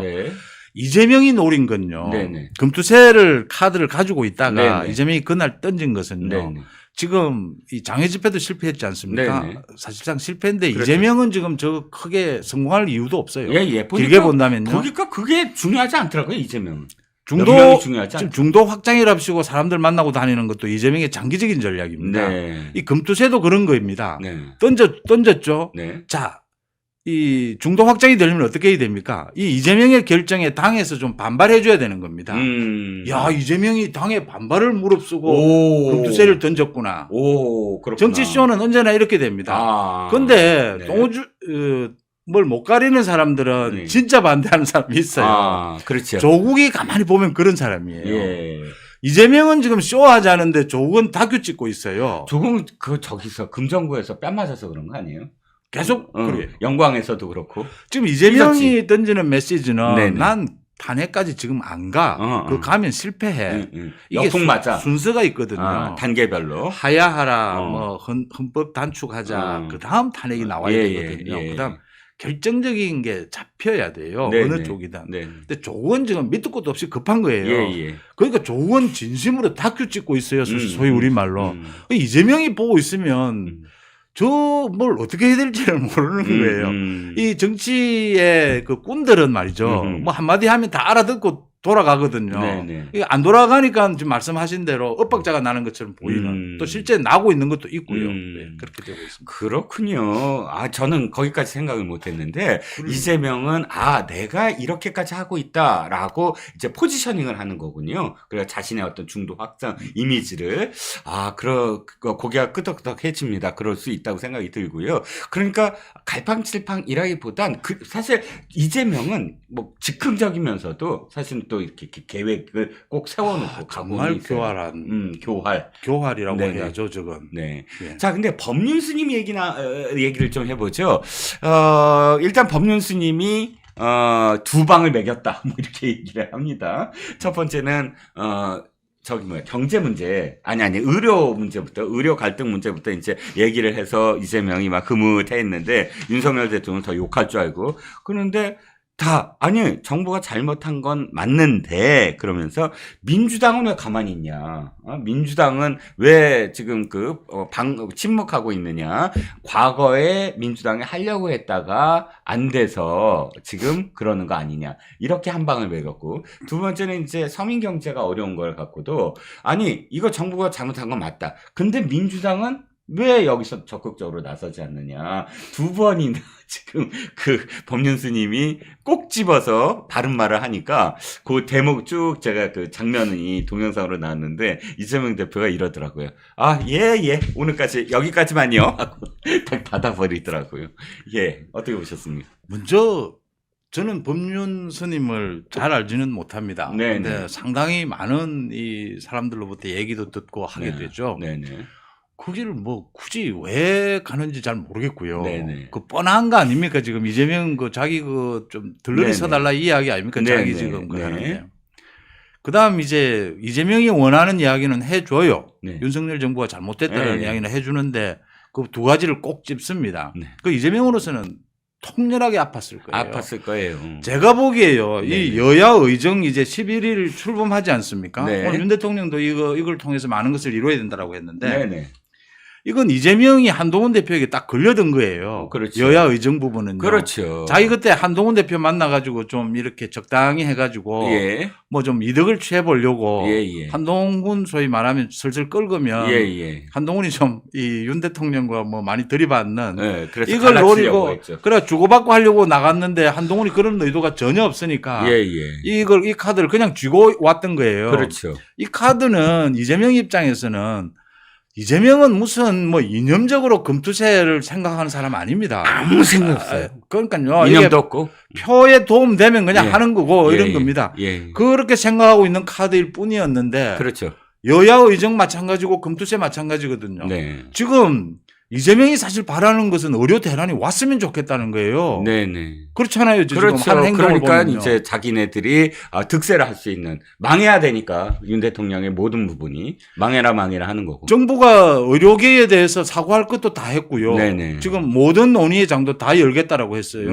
이재명이 노린 건요. 금투세를 카드를 가지고 있다가 이재명이 그날 던진 것은요. 지금 이 장외 집회도 실패했지 않습니까? 사실상 실패인데 이재명은 지금 저 크게 성공할 이유도 없어요. 길게 본다면요. 보니까 그게 중요하지 않더라고요, 이재명은. 지금 중도 확장이랍시고 사람들 만나고 다니는 것도 이재명의 장기적인 전략입니다. 이 금투세도 그런 거입니다. 던졌죠. 자, 이 중도 확장이 되려면 어떻게 해야 됩니까? 이 이재명의 결정에 당에서 좀 반발해 줘야 되는 겁니다. 야, 이재명이 당에 반발을 무릅쓰고 금투세를 던졌구나. 그렇구나. 정치쇼는 언제나 이렇게 됩니다. 그런데 뭘 못 가리는 사람들은 진짜 반대하는 사람이 있어요. 그렇죠. 조국이 가만히 보면 그런 사람이에요. 이재명은 지금 쇼하자는데 조국은 다큐 찍고 있어요. 조국은 저기서 금정구에서 뺨 맞아서 그런 거 아니에요? 계속 그래요. 영광에서도 그렇고. 지금 이재명이 던지는 메시지는 난 탄핵까지 지금 안 가. 그거 가면 실패해. 이게 맞아. 순서가 있거든요. 단계별로. 하야하라, 뭐 헌법 단축하자. 그 다음 탄핵이 나와야 되거든요. 그 다음 결정적인 게 잡혀야 돼요. 어느 쪽이든. 근데 조국은 지금 밑도 끝도 없이 급한 거예요. 그러니까 조국은 진심으로 다큐 찍고 있어요. 소위 우리말로. 이재명이 보고 있으면 저 뭘 어떻게 해야 될지를 모르는 거예요. 이 정치의 그 꾼들은 말이죠. 뭐 한마디 하면 다 알아듣고 돌아가거든요. 네네. 이게 안 돌아가니까 지금 말씀하신 대로 엇박자가 나는 것처럼 보이는 또 실제 나고 있는 것도 있고요. 네, 그렇게 되고 있습니다. 그렇군요. 저는 거기까지 생각을 못 했는데 이재명은 내가 이렇게까지 하고 있다라고 이제 포지셔닝을 하는 거군요. 그래서 자신의 어떤 중도 확장 이미지를 고개가 끄덕끄덕해집니다. 그럴 수 있다고 생각이 들고요. 그러니까 갈팡질팡이라기보단 사실 이재명은 뭐 즉흥적이면서도 사실 또 이렇게 계획을 꼭 세워놓고 정말 교활한 교활이라고 네네. 해야죠, 저건. 네. 예. 자, 근데 법륜스님 얘기를 좀 해보죠. 일단 법륜스님이 2방을 매겼다 뭐 이렇게 얘기를 합니다. 첫 번째는 경제 문제, 의료 문제부터, 의료 갈등 문제부터 이제 얘기를 해서 이재명이 막 흐뭇해했는데, 윤석열 대통령은 더 욕할 줄 알고, 그런데 정부가 잘못한 건 맞는데, 그러면서, 민주당은 왜 가만히 있냐? 민주당은 왜 지금 침묵하고 있느냐? 과거에 민주당이 하려고 했다가 안 돼서 지금 그러는 거 아니냐? 이렇게 한 방을 매겼고, 두 번째는 이제 서민 경제가 어려운 걸 갖고도, 이거 정부가 잘못한 건 맞다. 근데 민주당은 왜 여기서 적극적으로 나서지 않느냐. 2번이나 지금 법륜스님이 꼭 집어서 바른 말을 하니까 그 대목 쭉 제가 장면이 동영상으로 나왔는데 이재명 대표가 이러더라고요. 예. 오늘까지 여기까지만요. 하고 딱 닫아버리더라고요. 예. 어떻게 보셨습니까? 먼저 저는 법륜스님을 잘 알지는 못합니다. 근데 상당히 많은 이 사람들로부터 얘기도 듣고 하게 되죠. 네네. 거기를 뭐 굳이 왜 가는지 잘 모르겠고요. 네네. 뻔한 거 아닙니까? 지금 이재명 자기 좀 들러리 서달라 이 이야기 아닙니까? 자기 지금 하는데. 그다음 이제 이재명이 원하는 이야기는 해줘요. 윤석열 정부가 잘못됐다는 이야기는 해주는데 그 2가지를 꼭 찝습니다. 그 이재명으로서는 통렬하게 아팠을 거예요. 제가 보기에요. 이 여야 의정 이제 11일 출범하지 않습니까? 오늘 윤 대통령도 이걸 통해서 많은 것을 이루어야 된다라고 했는데 이건 이재명이 한동훈 대표에게 딱 걸려든 거예요. 그렇죠. 여야 의정 부분은요. 그렇죠. 자기 그때 한동훈 대표 만나가지고 좀 이렇게 적당히 해가지고 뭐 좀 이득을 취해보려고 한동훈 소위 말하면 슬슬 끌거면 한동훈이 좀 이 윤 대통령과 뭐 많이 들이받는 이걸 노리고 그래 주고받고 하려고 나갔는데 한동훈이 그런 의도가 전혀 없으니까 이 카드를 그냥 쥐고 왔던 거예요. 그렇죠. 이 카드는 이재명 입장에서는 이재명은 무슨 뭐 이념적으로 금투세를 생각하는 사람 아닙니다. 아무 생각 없어요. 그러니까요. 이념도 없고 표에 도움 되면 그냥 하는 거고 이런 겁니다. 그렇게 생각하고 있는 카드일 뿐이었는데 그렇죠. 여야 의정 마찬가지고 금투세 마찬가지거든요. 지금 이재명이 사실 바라는 것은 의료 대란이 왔으면 좋겠다는 거예요. 그렇잖아요. 지금 하는 행동을 그러니까 보면요. 이제 자기네들이 득세를 할 수 있는 망해야 되니까 윤 대통령의 모든 부분이 망해라 하는 거고. 정부가 의료계에 대해서 사과할 것도 다 했고요. 지금 모든 논의의 장도 다 열겠다라고 했어요.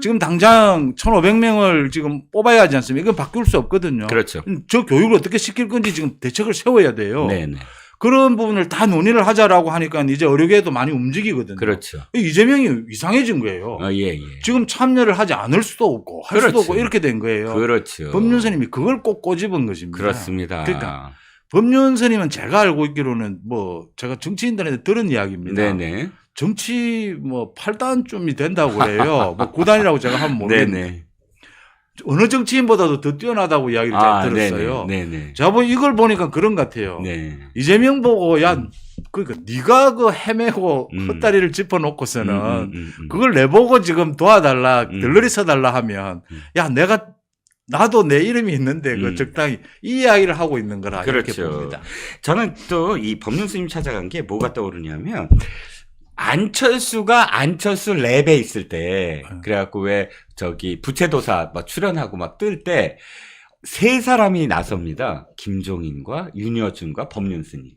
지금 당장 1,500명을 지금 뽑아야 하지 않습니까? 이건 바꿀 수 없거든요. 그렇죠. 저 교육을 어떻게 시킬 건지 지금 대책을 세워야 돼요. 그런 부분을 다 논의를 하자라고 하니까 이제 의료계도 많이 움직이거든요. 그렇죠. 이재명이 이상해진 거예요. 지금 참여를 하지 않을 수도 없고 할 수도 없고 이렇게 된 거예요. 그렇죠. 법륜스님이 그걸 꼭 꼬집은 것입니다. 그렇습니다. 그러니까 법륜스님은 제가 알고 있기로는 뭐 제가 정치인들한테 들은 이야기입니다. 정치 뭐 8단쯤이 된다고 그래요. 뭐 9단이라고 제가 하면 모르겠는데. 어느 정치인보다도 더 뛰어나다고 이야기를 잘 들었어요. 제가 이걸 보니까 그런 것 같아요. 이재명 보고 그러니까 네가 헤매고 헛다리를 짚어놓고서는 그걸 내보고 지금 도와달라 들러리 서달라 하면 나도 내 이름이 있는데 적당히 이 이야기를 하고 있는 거라 이렇게 봅니다. 저는 또 이 법륜스님 찾아간 게 뭐가 떠오르냐면 안철수가 안철수 랩에 있을 때 그래갖고 왜 부채도사 막 출연하고 막 뜰 때 세 사람이 나섭니다. 김종인과 윤여준과 법륜스님.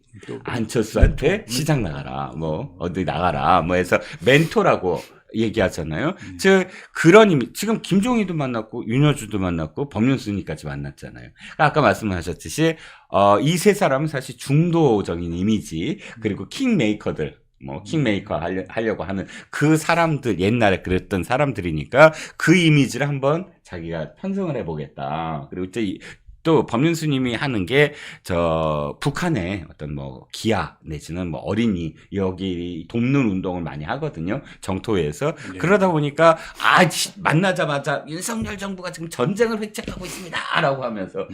안철수한테 시장 나가라, 뭐 어디 나가라, 뭐 해서 멘토라고 얘기하잖아요. 즉 그런 의미. 지금 김종인도 만났고 윤여준도 만났고 법륜스님까지 만났잖아요. 아까 말씀하셨듯이 이 세 사람은 사실 중도적인 이미지 그리고 킹메이커들. 뭐 킹메이커 하려고 하는 그 사람들, 옛날에 그랬던 사람들이니까 그 이미지를 한번 자기가 편성을 해보겠다. 그리고 또 법륜스님이 하는 게 북한의 어떤 뭐 기아 내지는 뭐 어린이 여기 돕는 운동을 많이 하거든요. 정토에서. 네. 그러다 보니까 만나자마자 윤석열 정부가 지금 전쟁을 획책하고 있습니다라고 하면서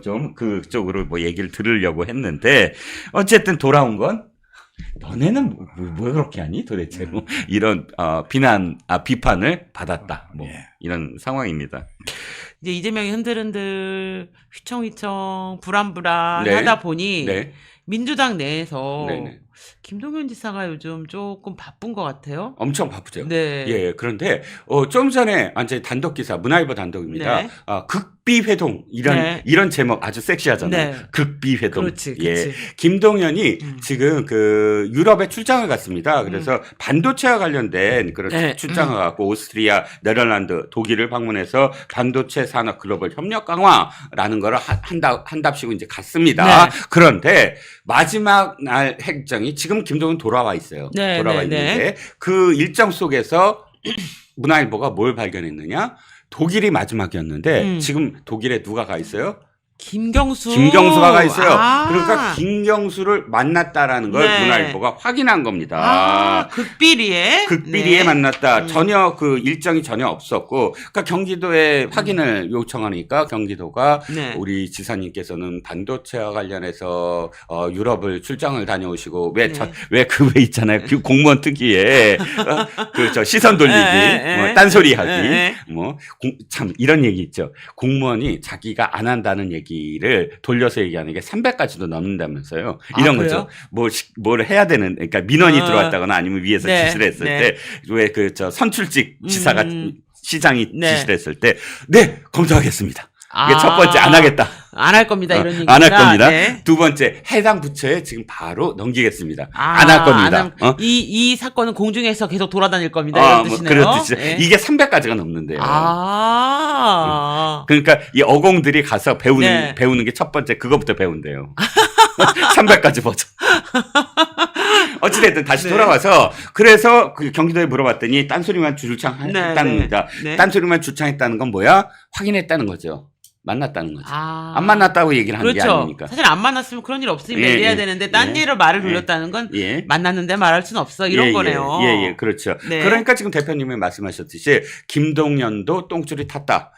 좀 그쪽으로 뭐 얘기를 들으려고 했는데 어쨌든 돌아온 건 너네는 왜 그렇게 하니 도대체 뭐 이런 비판을 받았다. 뭐 이런 상황입니다. 이제 이재명이 흔들흔들 휘청휘청 불안불안하다 보니 민주당 내에서 김동연 지사가 요즘 조금 바쁜 것 같아요. 엄청 바쁘죠. 네. 예. 그런데 좀 전에 이제 단독 기사, 문화일보 단독입니다. 극비회동 이런 제목 아주 섹시하잖아요. 극비회동. 그렇지. 예. 김동연이 지금 그 유럽에 출장을 갔습니다. 그래서 반도체와 관련된 그런 출장을 갖고 오스트리아, 네덜란드, 독일을 방문해서 반도체 산업 글로벌 협력 강화라는 거를 한답시고 이제 갔습니다. 그런데 마지막 날 행정이 지금 김동연 돌아와 있어요. 돌아와 있는데 그 일정 속에서 문화일보가 뭘 발견했느냐? 독일이 마지막이었는데 지금 독일에 누가 가 있어요? 김경수가 가 있어요. 그러니까 김경수를 만났다라는 걸 문화일보가 확인한 겁니다. 극비리에 만났다. 전혀 그 일정이 전혀 없었고, 그러니까 경기도에 확인을 요청하니까 경기도가 우리 지사님께서는 반도체와 관련해서 유럽을 출장을 다녀오시고 왜 있잖아요. 그 공무원 특기에 시선 돌리기, 딴소리 하기, 참 이런 얘기 있죠. 공무원이 자기가 안 한다는 얘기를 돌려서 얘기하는 게 300가지도 넘는다면서요. 이런 거죠. 뭘 해야 되는, 그러니까 민원이 들어왔다거나 아니면 위에서 지시를 했을 때, 왜 선출직 지사가, 시장이 지시를 했을 때, 검토하겠습니다. 이게 첫 번째, 안 하겠다. 안 할 겁니다. 이런 얘기입니다. 안 할 겁니다. 두 번째, 해당 부처에 지금 바로 넘기겠습니다. 안 할 겁니다. 이 사건은 공중에서 계속 돌아다닐 겁니다. 이런 뜻이네요. 그런 뜻이죠. 이게 300가지가 넘는데요. 그러니까 이 어공들이 가서 배우는 게 첫 번째, 그거부터 배운대요. 300가지 버전. 어찌됐든 다시 돌아와서, 그래서 그 경기도에 물어봤더니 딴소리만 주창 했다는 겁니다. 딴소리만 주창했다는 건 뭐야? 확인했다는 거죠. 만났다는 거죠. 안 만났다고 얘기를 하는 게 아니니까. 사실 안 만났으면 그런 일 없으니까 얘기해야 되는데 딴 일을 말을 돌렸다는 건 만났는데 말할 수는 없어. 이런 거네요. 그렇죠. 그러니까 지금 대표님이 말씀하셨듯이 김동연도 똥줄이 탔다.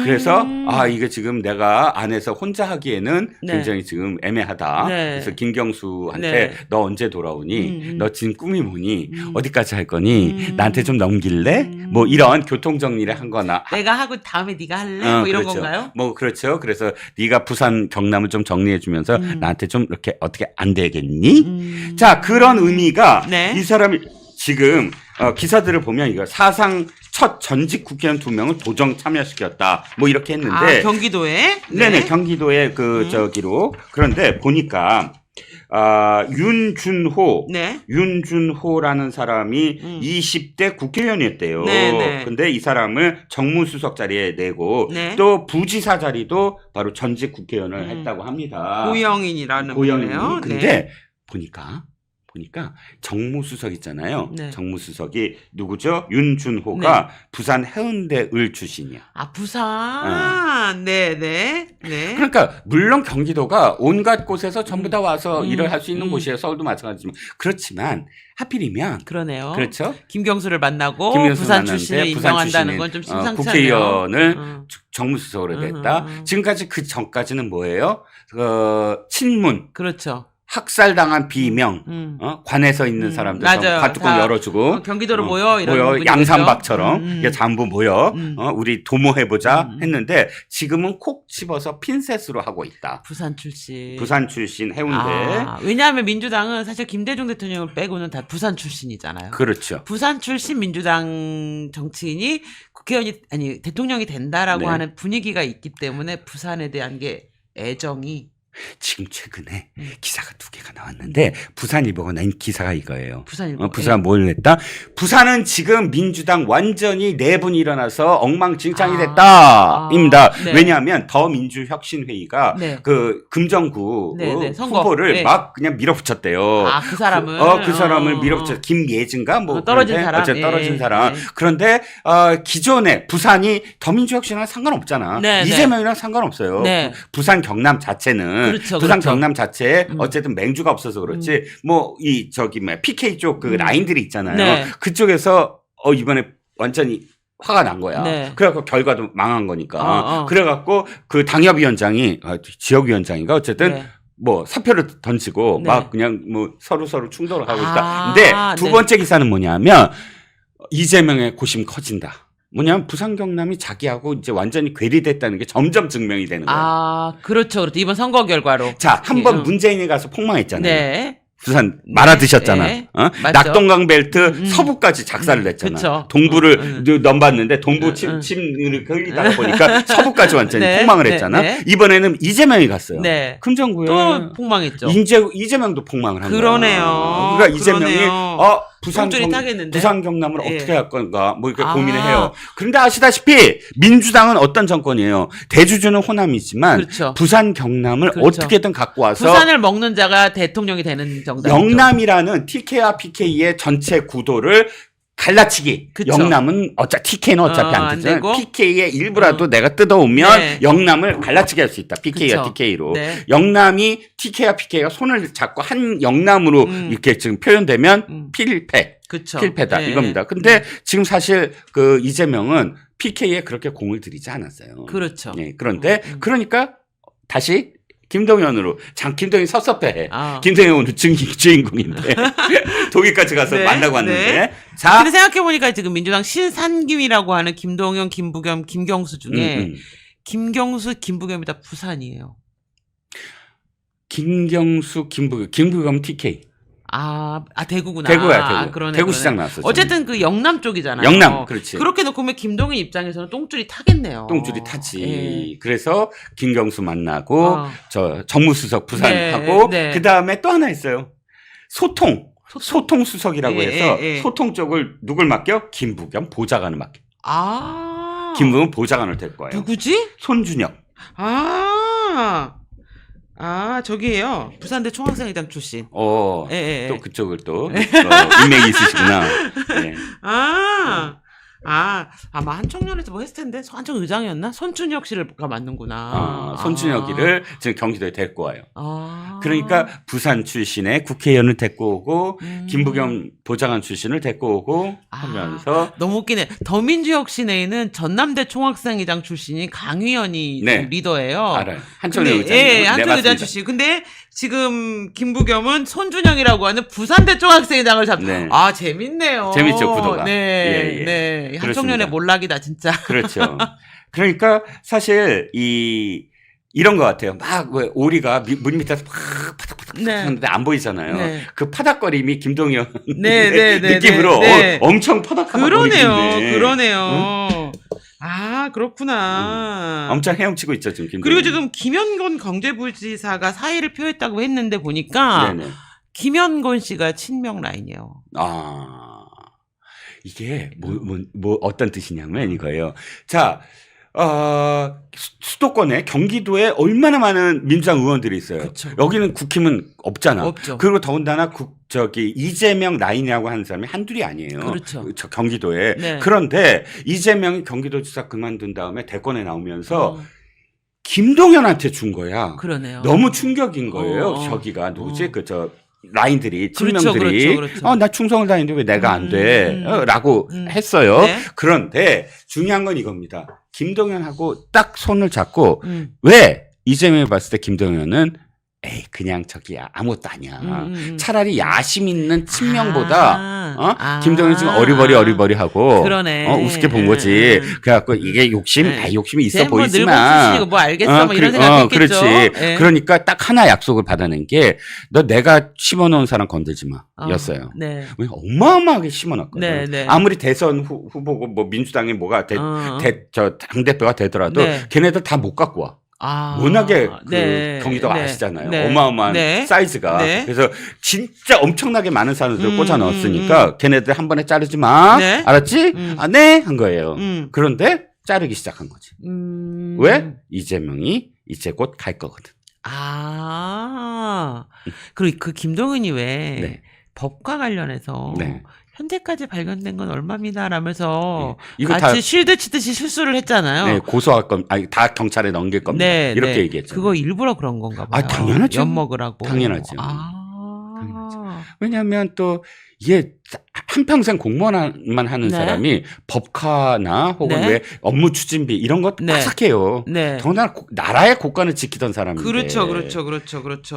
그래서 이게 지금 내가 안에서 혼자 하기에는 굉장히 지금 애매하다. 그래서 김경수한테 너 언제 돌아오니? 너 지금 꿈이 뭐니? 어디까지 할 거니? 나한테 좀 넘길래? 뭐 이런 교통 정리를 한 거나. 내가 하고 다음에 네가 할래? 뭐 이런 건가요? 그렇죠. 그래서 네가 부산 경남을 좀 정리해 주면서 나한테 좀 이렇게 어떻게 안 되겠니? 자, 그런 의미가 이 사람이 지금 기사들을 보면 이거 사상 첫 전직 국회의원 2명을 도정 참여시켰다. 뭐 이렇게 했는데. 경기도에? 네네, 경기도에 저기로. 그런데 보니까, 윤준호라는 사람이 20대 국회의원이었대요. 근데 이 사람을 정무수석 자리에 내고 또 부지사 자리도 바로 전직 국회의원을 했다고 합니다. 고영인이라는 분이에요. 근데 보니까 정무수석 있잖아요. 정무수석이 누구죠? 윤준호가 부산 해운대 을 출신이야. 부산. 그러니까 물론 경기도가 온갖 곳에서 전부 다 와서 일을 할 수 있는 곳이에요. 서울도 마찬가지지만. 그렇지만 하필이면 그러네요. 그렇죠? 김경수를 만나고 부산 출신을 인정한다는 건 좀 심상치 않네요. 국회의원을 정무수석으로 냈다. 지금까지 그 전까지는 뭐예요? 친문. 그렇죠. 학살당한 비명, 관에서 있는 사람들 밭뚜껑 열어주고 경기도로 모여 이런 양산박처럼 전부 모여 우리 도모해보자 했는데 지금은 콕 집어서 핀셋으로 하고 있다. 부산 출신 해운대. 왜냐하면 민주당은 사실 김대중 대통령을 빼고는 다 부산 출신이잖아요. 그렇죠. 부산 출신 민주당 정치인이 대통령이 된다라고 하는 분위기가 있기 때문에 부산에 대한 게 애정이 지금 최근에 기사가 2개가 나왔는데 부산일보가 낸 기사가 이거예요. 부산일보. 부산 뭘 했다? 부산은 지금 민주당 완전히 내분이 일어나서 엉망진창이 됐다입니다. 네. 왜냐하면 더민주혁신회의가 네. 그 금정구 선거. 후보를 네. 막 그냥 밀어붙였대요. 그 사람을. 그 사람을 밀어붙여 김예진가 뭐 떨어진 사람. 어쨌든 떨어진 사람. 네. 그런데 기존에 부산이 더민주혁신이랑 상관없잖아. 네, 이재명이랑 상관없어요. 네. 부산 경남 자체는 그렇죠, 부산 그렇죠. 경남 자체에 어쨌든 맹주가 없어서 그렇지 뭐 이 PK 쪽 그 라인들이 있잖아요. 네. 그쪽에서 이번에 완전히 화가 난 거야. 네. 그래갖고 결과도 망한 거니까. 그래갖고 그 당협위원장이 지역위원장인가 어쨌든 네. 뭐 사표를 던지고 네. 막 그냥 뭐 서로 충돌을 하고 있다. 근데 두 번째 기사는 뭐냐면 이재명의 고심 커진다. 뭐냐면 부산 경남이 자기하고 이제 완전히 괴리됐다는 게 점점 증명이 되는 거예요. 그렇죠. 이번 선거 결과로. 자, 한번 문재인이 가서 폭망했잖아요. 네. 부산 말아드셨잖아. 네. 낙동강 벨트 서부까지 작살을 냈잖아. 그쵸. 동부를 넘봤는데 동부 침을 흘리다가 보니까 서부까지 완전히 네. 폭망을 했잖아. 네. 이번에는 이재명이 갔어요. 네. 금정구에 또 폭망했죠. 이재명도 폭망을 한 거야. 그러네요. 그러니까 이재명이 그러네요. 부산 경남을 예. 어떻게 할 건가 뭐 이렇게 고민을 해요. 그런데 아시다시피 민주당은 어떤 정권이에요. 대주주는 호남이지만 그렇죠. 부산 경남을 그렇죠. 어떻게든 갖고 와서 부산을 먹는 자가 대통령이 되는 정당이죠. 영남이라는 TK와 PK의 전체 구도를 갈라치기. 그쵸. 영남은 TK는 어차피 안 안 되잖아. 되고. PK의 일부라도 내가 뜯어오면 네. 영남을 갈라치기 할 수 있다. PK가 그쵸. TK로. 네. 영남이 TK와 PK가 손을 잡고 한 영남으로 이렇게 지금 표현되면 그쵸. 필패다. 네. 이겁니다. 근데 지금 사실 그 이재명은 PK에 그렇게 공을 들이지 않았어요. 그렇죠. 네, 그런데 그러니까 다시 김동연으로 김동연이 섭섭해. 김동연 오늘 주인공인데 독일까지 가서 네, 만나고 왔는데. 네. 자, 근데 생각해보니까 지금 민주당 신산김이라고 하는 김동연, 김부겸, 김경수 중에 김경수, 김부겸이 다 부산이에요. 김경수, 김부겸 TK. 대구구나. 대구야, 대구. 그러네, 대구시장 나왔어. 어쨌든 그 영남 쪽이잖아요. 영남, 그렇지. 그렇게 놓고 보면 김동연 입장에서는 똥줄이 타겠네요. 똥줄이 타지. 예. 그래서 김경수 만나고 정무수석 부산하고 네. 그 다음에 또 하나 있어요. 소통 수석이라고 해서 소통 쪽을 누굴 맡겨? 김부겸 보좌관을 맡겨. 김부겸 보좌관을 될 거예요. 누구지? 손준혁. 저기예요. 부산대 총학생회장 출신. 또 그쪽을 또 인맥이 있으시구나. 네. 아마 한청년에서 뭐 했을 텐데 한청 의장이었나? 손준혁 씨가 맞는구나. 손준혁이를 지금 경기도에 데리고 와요. 그러니까 부산 출신의 국회의원을 데리고 오고 김부겸 보좌관 출신을 데리고 오고 하면서 너무 웃기네. 더민주혁신회의는 전남대 총학생회장 출신인 강의원이 리더예요. 알아요. 한청년 의장. 한청 의장 출신. 근데 지금 김부겸은 손준영이라고 하는 부산대 총학생회장을 재밌네요. 재밌죠, 구도가. 네. 한청년의 몰락이다, 진짜. 그렇죠. 그러니까 사실 이런 것 같아요. 막 왜 오리가 물 밑에서 막 파닥파닥 하는데 안 보이잖아요. 네. 그 파닥거림이 김동연 네. 느낌으로 엄청 파닥파닥 그러네요. 그렇구나. 엄청 헤엄치고 있죠, 지금 김동연. 그리고 지금 김현건 경제부지사가 사의를 표했다고 했는데 보니까 김현건 씨가 친명 라인이에요. 이게 뭐 어떤 뜻이냐면 이거예요. 자, 수도권에 경기도에 얼마나 많은 민주당 의원들이 있어요. 그쵸. 여기는 국힘은 없잖아. 없죠. 그리고 더군다나 이재명 라인이라고 하는 사람이 한둘이 아니에요. 그렇죠. 경기도에. 네. 그런데 이재명이 경기도지사 그만둔 다음에 대권에 나오면서 김동연한테 준 거야. 그러네요. 너무 충격인 거예요. 저기가 누구지? 라인들이, 친명들이. 그렇죠. 나 충성을 다했는데 왜 내가 안 돼? 라고 했어요. 네. 그런데 중요한 건 이겁니다. 김동연하고 딱 손을 잡고 왜 이재명이 봤을 때 김동연은 그냥 저기야 아무것도 아니야. 차라리 야심 있는 친명보다 김동연 지금 어리버리하고 그러네. 우습게 본 거지. 그래갖고 이게 욕심이 있어 보이지만 뭐 알겠어 뭐 이런 생각했겠죠. 그렇지. 그러니까 딱 하나 약속을 받아낸 게 너 내가 심어놓은 사람 건들지 마 였어요. 네. 어마어마하게 심어놨거든. 네. 아무리 대선 후보고 뭐 민주당이 뭐가 당대표가 되더라도 걔네들 다 못 갖고 와. 워낙에 네. 경기도가 네. 아시잖아요. 네. 어마어마한 네. 사이즈가. 네. 그래서 진짜 엄청나게 많은 사람들을 꽂아 넣었으니까 걔네들 한 번에 자르지 마. 네. 알았지? 아, 네. 한 거예요. 그런데 자르기 시작한 거지. 왜? 이재명이 이제 곧 갈 거거든. 그리고 그 김동은이 왜 네. 법과 관련해서 네. 현재까지 발견된 건 얼마입니다라면서 이거 같이 다 실드 치듯이 실수를 했잖아요. 네, 고소할 겁니다. 아니, 다 경찰에 넘길 겁니다. 네, 이렇게 네. 얘기했죠. 그거 일부러 그런 건가 봐요. 당연하죠. 엿먹으라고. 당연하죠. 당연하죠. 왜냐하면 또 이게 한평생 공무원만 하는 네. 사람이 법카나 혹은 네. 왜 업무 추진비 이런 거 네. 빠삭해요. 네. 더군다나 나라의 국가를 지키던 사람인데. 그렇죠.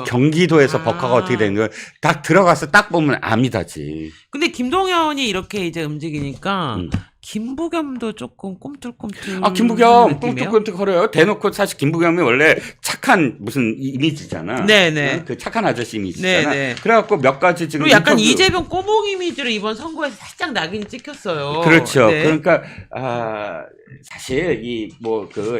경기도에서 법카가 어떻게 되는 걸 딱 들어가서 딱 보면 아미다지. 근데 김동연이 이렇게 이제 움직이니까 김부겸도 조금 꿈틀꿈틀. 김부겸 꿈틀꿈틀 거려요. 대놓고 사실 김부겸이 원래 착한 무슨 이미지잖아. 네네. 그 착한 아저씨 이미지잖아. 네네. 그래갖고 몇 가지 지금 그리고 약간 인터뷰... 이재명 꼬봉 이미지를 이번 선거에서 살짝 낙인이 찍혔어요. 그렇죠. 네. 그러니까 사실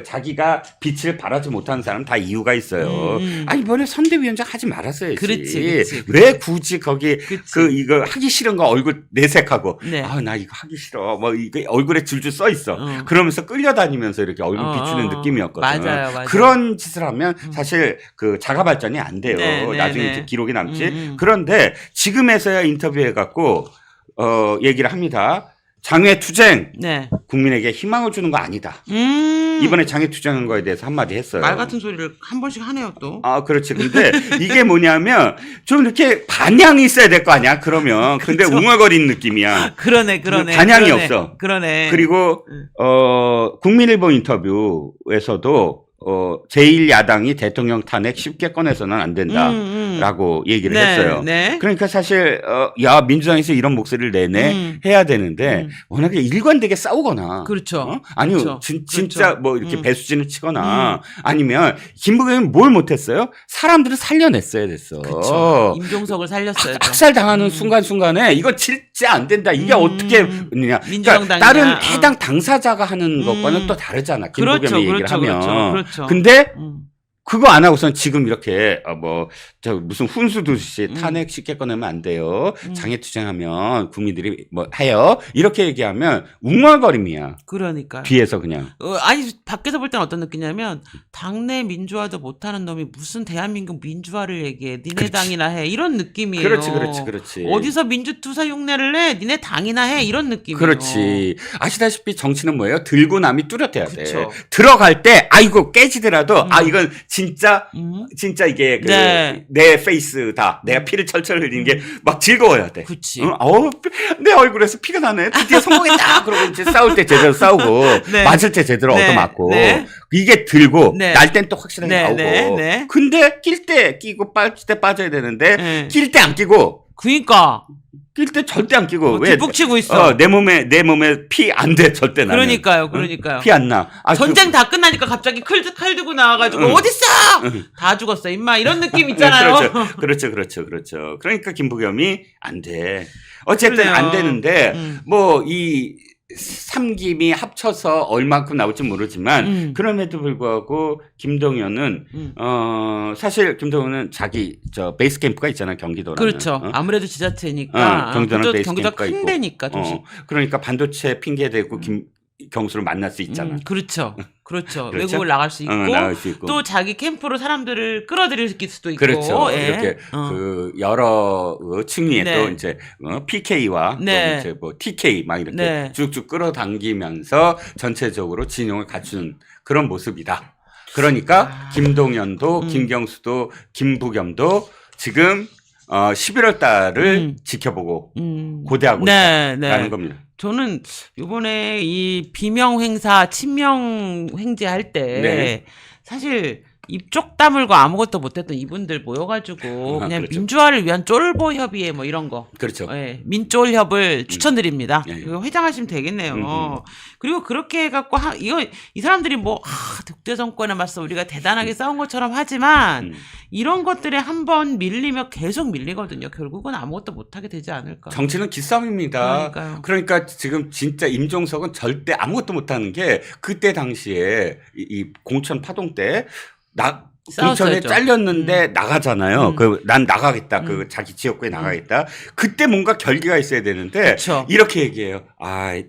자기가 빛을 발하지 못하는 사람 다 이유가 있어요. 이번에 선대위원장 하지 말았어야지. 그렇지. 왜 굳이 거기 그치. 이거 하기 싫은 거 얼굴 내색하고 네. 나 이거 하기 싫어. 뭐 이거 얼굴에 줄줄 써 있어. 그러면서 끌려다니면서 이렇게 얼굴 비추는 느낌이었거든. 맞아요. 그런 짓을 하면 사실 그 자가 발전이 안 돼요. 나중에 이제 기록이 남지. 그런데 지금에서야 인터뷰해 갖고 얘기를 합니다. 장외투쟁 네. 국민에게 희망을 주는 거 아니다. 이번에 장외투쟁한 거에 대해서 한마디 했어요. 말 같은 소리를 한 번씩 하네요 또. 그렇지. 근데 이게 뭐냐면 좀 이렇게 반향이 있어야 될 거 아니야. 그러면 근데 웅얼거리는 느낌이야. 그러네. 반향이 없어. 그러네. 그리고 국민일보 인터뷰에서도 제1야당이 대통령 탄핵 쉽게 꺼내서는 안 된다라고 얘기를 했어요. 네. 그러니까 사실 민주당에서 이런 목소리를 해야 되는데 워낙에 일관되게 싸우거나 그렇죠. 아니요. 그렇죠. 진짜 뭐 이렇게 배수진을 치거나 아니면 김부겸이 뭘 못했어요? 사람들을 살려냈어야 됐어. 그렇죠. 임종석을 살렸어요. 학살 당하는 순간순간에 이거 진짜 안 된다. 이게 어떻게 느냐? 민주당당이냐. 다른 해당 당사자가 하는 것과는 또 다르잖아. 김부겸이 얘기를 하면. 그렇죠. 근데 그거 안 하고선 지금 이렇게 무슨 훈수 두듯이 탄핵 쉽게 꺼내면 안 돼요. 장애투쟁하면 국민들이 뭐 해요. 이렇게 얘기하면 웅얼거림이야. 그러니까요. 뒤에서 그냥. 아니 밖에서 볼 때는 어떤 느낌이냐면 당내 민주화도 못하는 놈이 무슨 대한민국 민주화를 얘기해. 니네 그렇지. 당이나 해. 이런 느낌이에요. 그렇지. 어디서 민주투사 흉내를 내. 니네 당이나 해. 이런 느낌이에요. 그렇지. 아시다시피 정치는 뭐예요? 들고 남이 뚜렷해야 돼. 그쵸. 들어갈 때 이거 깨지더라도 이건 진짜 이게 내 페이스다. 내가 피를 철철 흘리는 게 막 즐거워야 돼. 그치. 내 얼굴에서 피가 나네. 드디어 성공했다. 그러고 이제 싸울 때 제대로 싸우고 네. 맞을 때 제대로 네. 얻어맞고 네. 이게 들고 네. 날 땐 또 확실하게 네. 나오고. 네. 근데 낄 때 끼고 빠질 때 빠져야 되는데 네. 낄 때 안 끼고 그러니까 낄 때 절대 안 끼고 왜 뒷북치고 있어. 내 몸에 피 안 돼 절대 나는. 그러니까요. 피 안 나. 전쟁 다 끝나니까 갑자기 칼 들고 나와가지고 어딨어? 다 죽었어 임마 이런 느낌 있잖아요. 그렇죠. 그러니까 김부겸이 안 돼. 어쨌든 그러네요. 안 되는데 뭐 이 삼김이 합쳐서 얼만큼 나올지 모르지만 그럼에도 불구하고 김동연은 사실 김동연은 자기 베이스 캠프가 있잖아요. 경기도라는. 그렇죠. 아무래도 지자체니까 경기도는 베이스 경기도가 캠프가 큰 있고. 데니까 조심. 그러니까 반도체 핑계 대고 김경수를 만날 수 있잖아. 그렇죠. 그렇죠? 외국을 나갈 수 있고, 나갈 수 있고. 또 자기 캠프로 사람들을 끌어들일 수도 있고. 그렇죠. 예. 이렇게 그 여러 층위에 네. 또 이제 PK와 네. 또 이제 뭐 TK 막 이렇게 네. 쭉쭉 끌어당기면서 전체적으로 진영을 갖추는 그런 모습이다. 그러니까 김동연도 김경수도 김부겸도 지금 11월 달을 지켜보고 고대하고 있다라는 겁니다. 저는 이번에 이 비명 행사, 친명 횡재할 때 사실 입쪽 다물고 아무것도 못했던 이분들 모여가지고 그냥 그렇죠. 민주화를 위한 쫄보 협의회 뭐 이런 거. 그렇죠. 예, 민쫄협을 추천드립니다. 예. 그리고 회장하시면 되겠네요. 그리고 그렇게 해갖고 이 사람들이 뭐 독재 정권에 맞서 우리가 대단하게 싸운 것처럼 하지만 이런 것들에 한번 밀리면 계속 밀리거든요. 결국은 아무것도 못하게 되지 않을까. 정치는 기싸움입니다. 그러니까요. 그러니까 지금 진짜 임종석은 절대 아무것도 못하는 게 그때 당시에 이 공천 파동 때 공천에 싸웠어야죠. 잘렸는데 나가잖아요. 난 나가겠다. 자기 지역구에 나가겠다. 그때 뭔가 결기가 있어야 되는데 그쵸. 이렇게 얘기해요.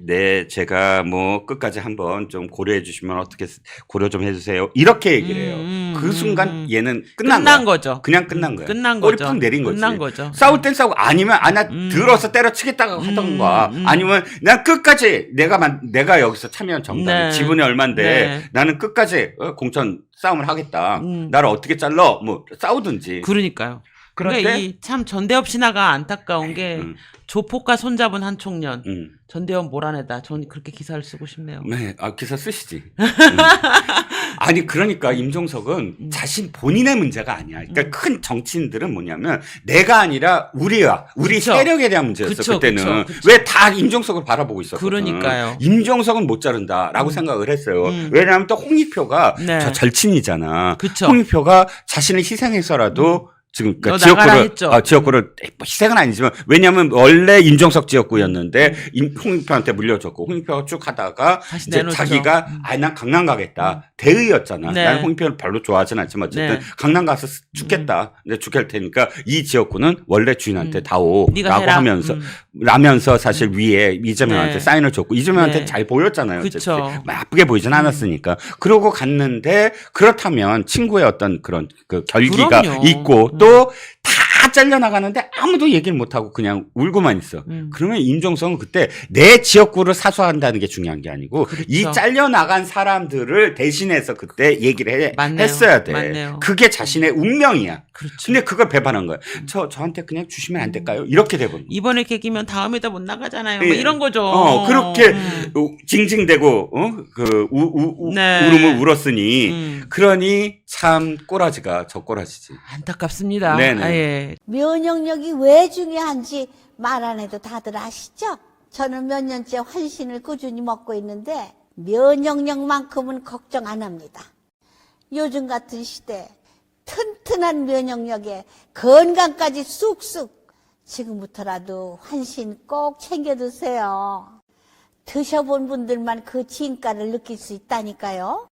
네, 제가 뭐 끝까지 한번 좀 고려해 주시면 어떻게 고려 좀 해주세요. 이렇게 얘기를 해요. 그 순간 얘는 끝난 거야. 거죠. 그냥 끝난 거야. 끝난 꼬리 거죠. 푹 내린 거지. 끝난 거죠. 싸울 땐 싸우고 아니면 나 들어서 때려치겠다고 하던가 아니면 난 끝까지 내가 여기서 참여한 정당 네. 지분이 얼만데 네. 나는 끝까지 공천 싸움을 하겠다. 나를 어떻게 잘라? 뭐 싸우든지. 그러니까요. 그런데 그러니까 이 참 전대엽 신화가 안타까운 게 조폭과 손잡은 한 총련. 전대엽 몰아내다. 전 그렇게 기사를 쓰고 싶네요. 네, 기사 쓰시지. 아니 그러니까 임종석은 자신 본인의 문제가 아니야. 그러니까 큰 정치인들은 뭐냐면 내가 아니라 우리 그쵸. 세력에 대한 문제였어. 그쵸, 그때는 그쵸. 왜 다 임종석을 바라보고 있었거든. 그러니까요. 임종석은 못 자른다라고 생각을 했어요. 왜냐하면 또 홍익표가 네. 저 절친이잖아. 그쵸. 홍익표가 자신을 희생해서라도 지금 너 그러니까 나가라 했죠. 지역구를 뭐 희생은 아니지만 왜냐하면 원래 임종석 지역구였는데 홍익표한테 물려줬고 홍익표가 쭉 하다가 다시 이제 내놓죠. 자기가 난 강남 가겠다 대의였잖아. 네. 나는 홍익표를 별로 좋아하진 않지만 어쨌든 네. 강남 가서 죽겠다. 근데 죽일 테니까 이 지역구는 원래 주인한테 네가 다오라고 해라. 하면서 사실 위에 이재명한테 네. 사인을 줬고 이재명한테 네. 잘 보였잖아요. 그쵸. 어쨌든. 나쁘게 보이진 않았으니까. 그러고 갔는데 그렇다면 친구의 어떤 그런 그 결기가 그럼요. 있고 또 다 잘려나가는데 아무도 얘기를 못하고 그냥 울고만 있어. 그러면 임종석은 그때 내 지역구를 사수한다는 게 중요한 게 아니고 그렇죠. 이 잘려나간 사람들을 대신해서 그때 얘기를 맞네요. 했어야 돼. 맞네요. 그게 자신의 운명이야. 그렇죠. 근데 그걸 배반한 거야. 저한테 그냥 주시면 안 될까요? 이렇게 돼버린 거야. 이번에 계기면 다음에도 못 나가잖아요. 예. 뭐 이런 거죠. 그렇게 징징대고 네. 울음을 울었으니 그러니 참 꼬라지가 저 꼬라지지. 안타깝습니다. 네네. 아, 예. 면역력이 왜 중요한지 말 안 해도 다들 아시죠? 저는 몇 년째 환신을 꾸준히 먹고 있는데 면역력만큼은 걱정 안 합니다. 요즘 같은 시대 튼튼한 면역력에 건강까지 쑥쑥 지금부터라도 환신 꼭 챙겨 드세요. 드셔본 분들만 그 진가를 느낄 수 있다니까요.